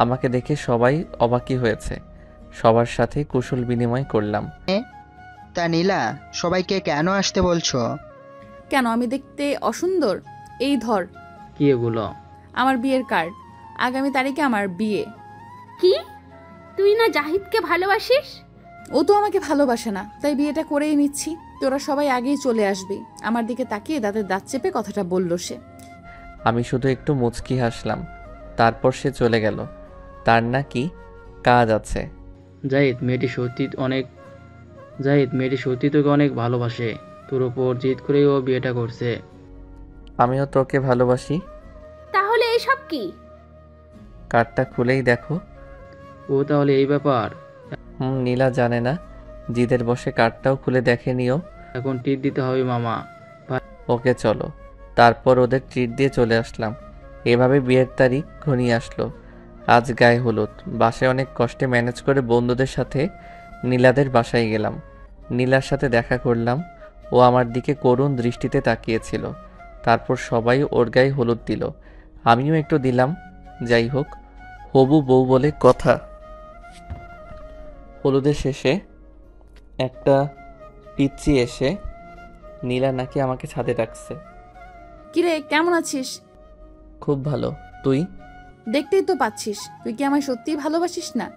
আমাকে দেখে সবাই অবাকই হয়েছে। সবার সাথে কুশল বিনিময় করলাম। তা নীলা, সবাইকে কেন আসতে বলছো? কেন, আমি দেখতে অসুন্দর? এই ধর। কি এগুলো? আমার বিয়ের কার্ড। আগামী তারিখে আমার বিয়ে। কি, তুই না জাহিদকে ভালোবাসিস? ও তো আমাকে ভালোবাসে না, তাই বিয়েটা করেই নিচ্ছি। তোরা সবাই আগেই চলে আসবি। আমার দিকে তাকিয়ে দাঁতের দাঁত চেপে কথাটা বলল সে। আমি শুধু একটু মুচকি হাসলাম। তারপর সে চলে গেল। তার নাকি কাজ আছে। জাহিদ মেয়েটি সত্যি তোকে অনেক ভালোবাসে। তোর ওপর জিদ করেই ও বিয়েটা করছে। আমিও তোকে ভালোবাসি। তাহলে এসব কি? কার্ডটা খুলেই দেখো। ও তাহলে এই ব্যাপার? নীলা জানে না। জিদের বসে কার্ডটাও খুলে দেখে নিও। এখন ট্রিট দিতে হবে মামা। ওকে চলো। তারপর ওদের ট্রিট দিয়ে চলে আসলাম। এভাবে বিয়ের তারিখ ঘনিয়ে আসলো। আজ গায়ে হলুদ। বাসায় অনেক কষ্টে ম্যানেজ করে বন্ধুদের সাথে নীলাদের বাসায় গেলাম। নীলার সাথে দেখা করলাম। ও আমার দিকে করুণ দৃষ্টিতে তাকিয়েছিল। তারপর সবাই ওর গায়ে হলুদ দিল, আমিও একটু দিলাম। যাই হোক, হবু বউ বলে কথা। হলুদের শেষে একটা পিচ্চি এসে নীলা নাকি আমাকে ছাদে ডাকছে। কিরে কেমন আছিস? খুব ভালো, তুই? দেখতেই তো পাচ্ছিস। তুই কি আমায় সত্যিই ভালোবাসিস না?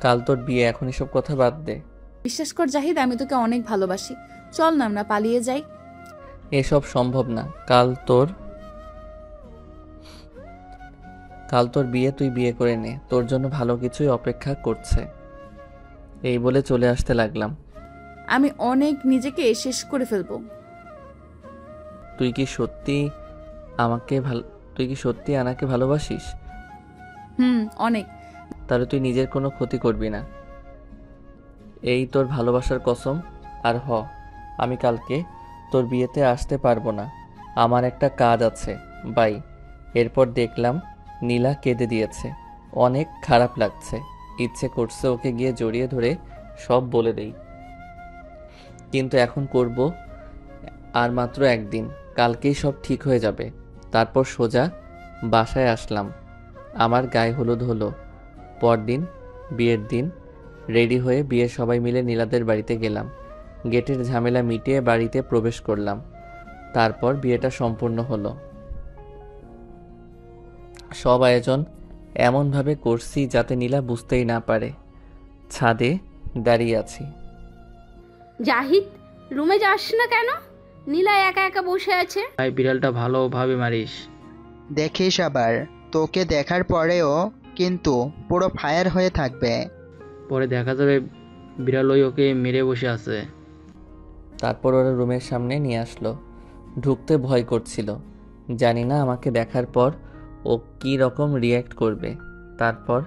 কাল তোর বিয়ে, এখন এসব কথা বাদ দে। বিশ্বাস কর জাহিদ, আমি তোকে অনেক ভালোবাসি। চল না আমরা পালিয়ে যাই। এসব সম্ভব না। কাল তোর বিয়ে, তুই বিয়ে করে নে। তোর জন্য ভালো কিছুই অপেক্ষা করছে। এই বলে চলে আসতে লাগলাম। আমি অনেক নিজেকে শেষ করে ফেলবো। তুই কি সত্যি আনাকে ভালোবাসিস? অনেক। তাহলে তুই নিজের কোনো ক্ষতি করবি না, এই তোর ভালোবাসার কসম। আর আমি কালকে তোর বিয়েতে আসতে পারবো না, আমার একটা কাজ আছে। বাই। এরপর দেখলাম নীলা কেঁদে দিয়েছে। অনেক খারাপ লাগছে। ইচ্ছে করছে ওকে গিয়ে জড়িয়ে ধরে সব বলে দেই, কিন্তু এখন করব আর মাত্র একদিন। কালকেই সব ঠিক হয়ে যাবে। তারপর সোজা বাসায় আসলাম। আমার গায়ে হলুদ হলো। পরদিন বিয়ের দিন রেডি হয়ে সবাই মিলে নীলাদের বাড়িতে গেলাম। গেটের ঝামেলা মিটিয়ে বাড়িতে প্রবেশ করলাম। তারপর বিয়েটা সম্পূর্ণ হলো। সব আয়োজন এমনভাবে করছি যাতে নীলা বুঝতেই না পারে। ছাদে দাঁড়িয়ে আছি। জাহিদ, রুমে যাস না কেন? নীলা একা একা বসে আছে। ভাই বিড়ালটা ভালোভাবে মারিস। দেখিস আবার, তোকে দেখার পরেও কিন্তু পুরো ফায়ার হয়ে থাকবে। পরে দেখা যাবে বিড়ালই ওকে মেরে বসে আছে। তারপর ওরা রুমের সামনে নিয়ে আসলো। ঢুকতে ভয় করছিল, জানি না আমাকে দেখার পর ও কী রকম রিয়্যাক্ট করবে। তারপর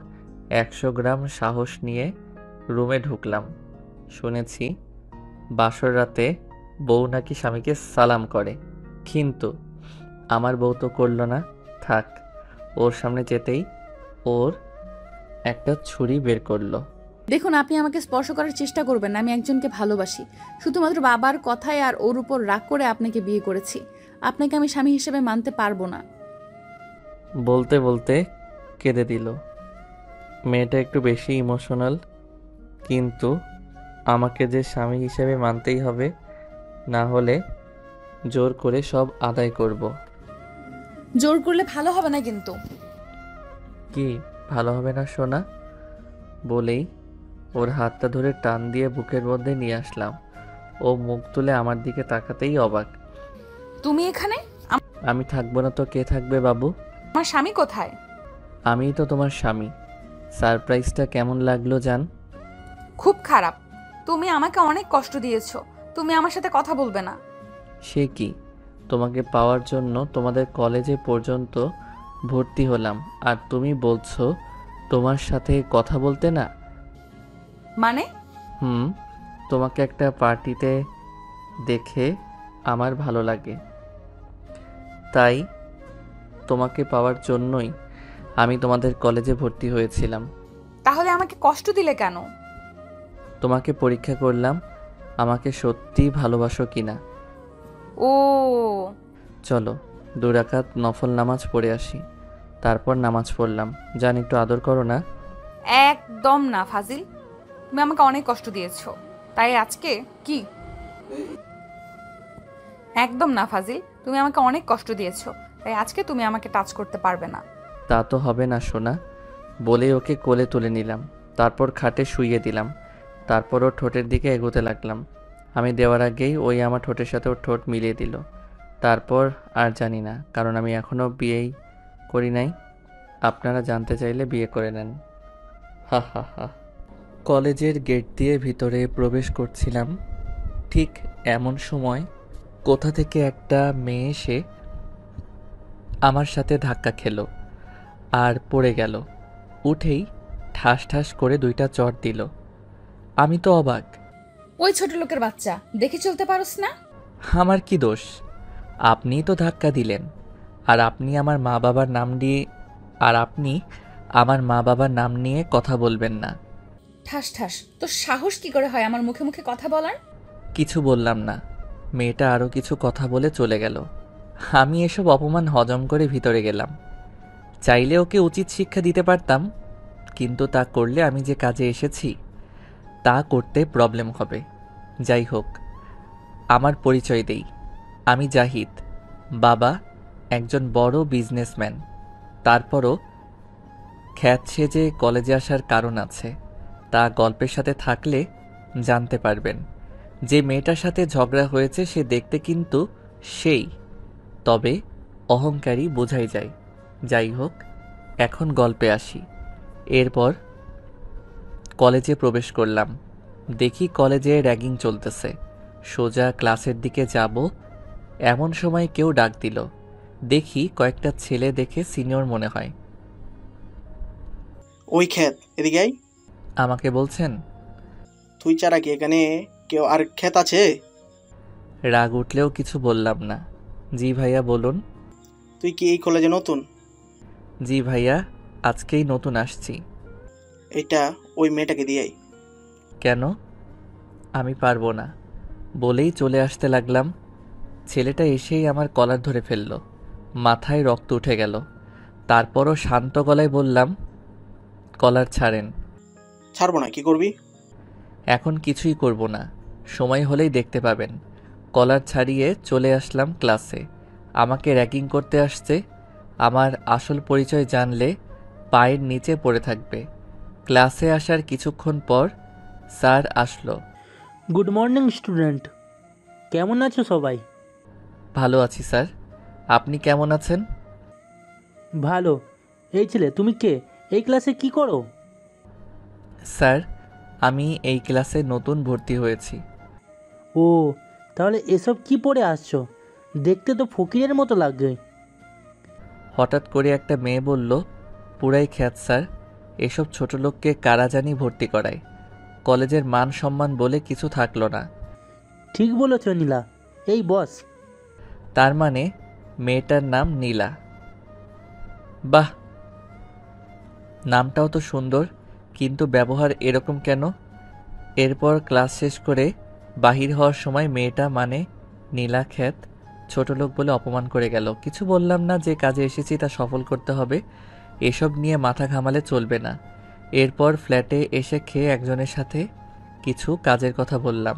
100 গ্রাম সাহস নিয়ে রুমে ঢুকলাম। শুনেছি বাসর রাতে বউ নাকি স্বামীকে সালাম করে, কিন্তু আমার বউ তো করলো না। থাক, ওর সামনে যেতেই ওর একটা ছুরি বের করলো। দেখুন, আপনি আমাকে স্পর্শ করার চেষ্টা করবেন না। আমি একজনকে ভালোবাসি। শুধুমাত্র বাবার কথায় আর ওর উপর রাগ করে আপনাকে বিয়ে করেছি। আপনাকে আমি স্বামী হিসেবে মানতে পারবো না। বলতে বলতে কেঁদে দিল। মেয়েটা একটু বেশি ইমোশনাল, কিন্তু আমাকে যে স্বামী হিসেবে মানতেই হবে, না হলে জোর করে সব আদায় করব। জোর করলে ভালো হবে না কিন্তু। কি ভালো হবে না সোনা? বলেই ওর হাতটা ধরে টান দিয়ে বুকের মধ্যে নিয়ে আসলাম। ও মুখ তুলে আমার দিকে তাকাতেই অবাক। তুমি এখানে? আমি থাকবো না তো কে থাকবে বাবু? আমার স্বামী কোথায়? আমিই তো তোমার স্বামী। সারপ্রাইজটা কেমন লাগলো জান? খুব খারাপ। তুমি আমাকে অনেক কষ্ট দিয়েছো। তুমি আমার সাথে কথা বলবে না। সে কি, তোমাকে পাওয়ার জন্য তোমাদের কলেজে পর্যন্ত ভর্তি হলাম, আর তুমি বলছো তোমার সাথে কথা বলতে না। মানে? তোমাকে একটা পার্টিতে দেখে আমার ভালো লাগে, তাই তোমাকে পাওয়ার জন্যই আমি তোমাদের কলেজে ভর্তি হয়েছিলাম। তাহলে আমাকে কষ্ট দিলে কেন? তোমাকে পরীক্ষা করলাম আমাকে সত্যি ভালোবাসো কিনা। ও চলো 2 রাকাত নফল নামাজ পড়ে আসি। তারপর নামাজ পড়লাম। জান একটু আদর করো না। একদম না ফাজিল, তুমি আমাকে অনেক কষ্ট দিয়েছো, তাই আজকে কি? একদম না ফাজিল, তুমি আমাকে অনেক কষ্ট দিয়েছো, তাই আজকে তুমি আমাকে টাচ করতে পারবে না। তা তো হবে না সোনা। বলে ওকে কোলে তুলে নিলাম, তারপর খাটে শুইয়ে দিলাম, তারপর ওর ঠোঁটের দিকে এগোতে লাগলাম। আমি দেওয়ার আগেই ওই আমার ঠোঁটের সাথে ওর ঠোঁট মিলিয়ে দিল। তারপর আর জানি না, কারণ আমি এখনও বিয়েই করি নাই। আপনারা জানতে চাইলে বিয়ে করে নেন। হা হা হা। কলেজের গেট দিয়ে ভিতরে প্রবেশ করছিলাম, ঠিক এমন সময় কোথা থেকে একটা মেয়ে এসে আমার সাথে ধাক্কা খেলো আর পড়ে গেল। উঠেই ঠাস ঠাস করে 2টা চড় দিল। আমি তো অবাক। ওই ছোট লোকের বাচ্চা, দেখে চলতে পারোস না? আমার কি দোষ? আপনিই তো ধাক্কা দিলেন, আর আপনি আমার মা বাবার নাম নিয়ে কথা বলবেন না। ঠাস ঠাস, তোর সাহস কি করে হয় আমার মুখে মুখে কথা বলার? কিছু বললাম না। মেয়েটা আরও কিছু কথা বলে চলে গেল। আমি এসব অপমান হজম করে ভিতরে গেলাম। চাইলে ওকে উচিত শিক্ষা দিতে পারতাম, কিন্তু তা করলে আমি যে কাজে এসেছি তা করতে প্রবলেম হবে। যাই হোক, আমার পরিচয় দেই। আমি জাহিদ, বাবা একজন বড় বিজনেসম্যান। তারপরও খ্যাত সেজে কলেজে আসার কারণ আছে, তা গল্পের সাথে থাকলে জানতে পারবেন। যে মেয়েটার সাথে ঝগড়া হয়েছে সে দেখতে কিন্তু সেই, তবে অহংকারী বোঝাই যায়। যাই হোক, এখন গল্পে আসি। এরপর কলেজে প্রবেশ করলাম। দেখি কলেজে র্যাগিং চলতেছে। সোজা ক্লাসের দিকে যাব, এমন সময় কেউ ডাক দিল। দেখি কয়েকটা ছেলে দেখে সিনিয়র মনে হয়। ওই ক্ষেত, এদিকে আয়। আমাকে বলছেন? তুই ছাড়া কি এখানে কেউ আর ক্ষেত আছে? রাগ উঠলেও কিছু বললাম না। জি ভাইয়া বলুন। তুই কি এই কলেজে নতুন? জি ভাইয়া, আজকেই নতুন আসছি। এটা ওই মেয়েটাকে দিয়াই। কেন? আমি পারবো না বলেই চলে আসতে লাগলাম। ছেলেটা এসেই আমার কলার ধরে ফেলল, মাথায় রক্ত উঠে গেল। তারপরও শান্ত গলায় বললাম, কলার ছাড়েন। ছাড়বো না, কি করবি? এখন কিছুই করব না, সময় হলেই দেখতে পাবেন। কলার ছাড়িয়ে চলে আসলাম ক্লাসে। আমাকে র্যাগিং করতে আসছে। আমার আসল পরিচয় জানলে পায়ের নিচে পড়ে থাকবে। ক্লাসে আসার কিছুক্ষণ পর স্যার আসলো। গুড মর্নিং স্টুডেন্ট, কেমন আছো সবাই? ভালো আছি স্যার, আপনি কেমন আছেন? ভালো। এই ছেলে, তুমি কে? এই ক্লাসে কি করো? স্যার, আমি এই ক্লাসে নতুন ভর্তি হয়েছি। ও, তাহলে এসব কি পড়ে আসছো? দেখতে তো ফকিরের মতো লাগে। হঠাৎ করে একটা মেয়ে বলল, পুরাই খ্যাত স্যার, এসব ছোট লোককে কারা জানি ভর্তি করায়। কলেজের মান সম্মান বলে কিছু থাকলো না। ঠিক বলেছ নীলা, এই বস। তার মানে মেয়েটার নাম নীলা। বাহ, নামটাও তো সুন্দর, কিন্তু ব্যবহার এরকম কেন? এরপর ক্লাস শেষ করে বাহির হওয়ার সময় মেয়েটা মানে নীলা খ্যাত ছোট লোক বলে অপমান করে গেল। কিছু বললাম না, যে কাজে এসেছি তা সফল করতে হবে, এসব নিয়ে মাথা ঘামালে চলবে না। এরপর ফ্ল্যাটে এসে খেয়ে একজনের সাথে কিছু কাজের কথা বললাম।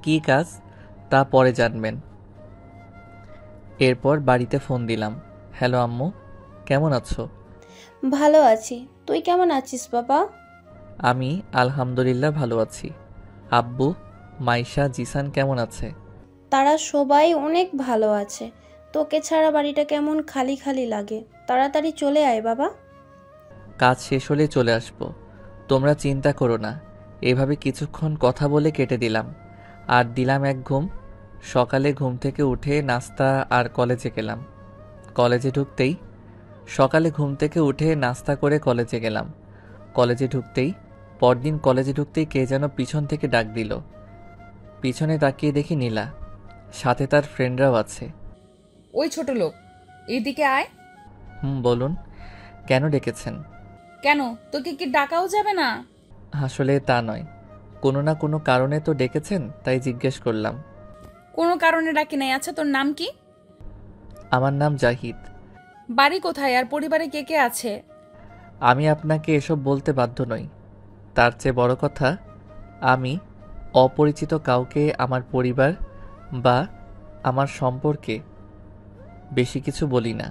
কি কাজ তা পরে জানবেন। এরপর বাড়িতে ফোন দিলাম। হ্যালো আম্মু, কেমন আছো? ভালো আছি, তুই কেমন আছিস বাবা? আমি আলহামদুলিল্লাহ ভালো আছি। আব্বু, মাইশা, জিসান কেমন আছে? তারা সবাই অনেক ভালো আছে। তোকে ছাড়া বাড়িটা কেমন খালি খালি লাগে। তাড়াতাড়ি চলে আয় বাবা। কাজ শেষ হলে চলে আসবো, তোমরা চিন্তা করো না। এভাবে কিছুক্ষণ কথা বলে কেটে দিলাম। আর দিলাম এক ঘুম। সকালে ঘুম থেকে উঠে নাস্তা আর কলেজে গেলাম। কলেজে ঢুকতেই সকালে ঘুম থেকে উঠে নাস্তা করে কলেজে গেলাম। পরদিন কলেজে ঢুকতেই কে যেন পিছন থেকে ডাক দিল। পিছনে তাকিয়ে দেখি নীলা, সাথে তার ফ্রেন্ডরাও আছে। ওই ছোট লোক, এইদিকে আয়। বলুন, কেন ডেকেছেন? কেন, তোকে কি ডাকাও যাবে না? আসলে তা নয়, কোনো না কোনো কারণে তো ডেকেছেন, তাই জিজ্ঞেস করলাম। কোনো কারণে ডাকি নাই। আচ্ছা, তোর নাম কি? আমার নাম জাহিদ। বাড়ি কোথায় আর পরিবারে কে কে আছে? আমি আপনাকে এসব বলতে বাধ্য নই। তার চেয়ে বড় কথা, আমি অপরিচিত কাউকে আমার পরিবার বা আমার সম্পর্কে বেশি কিছু বলি না।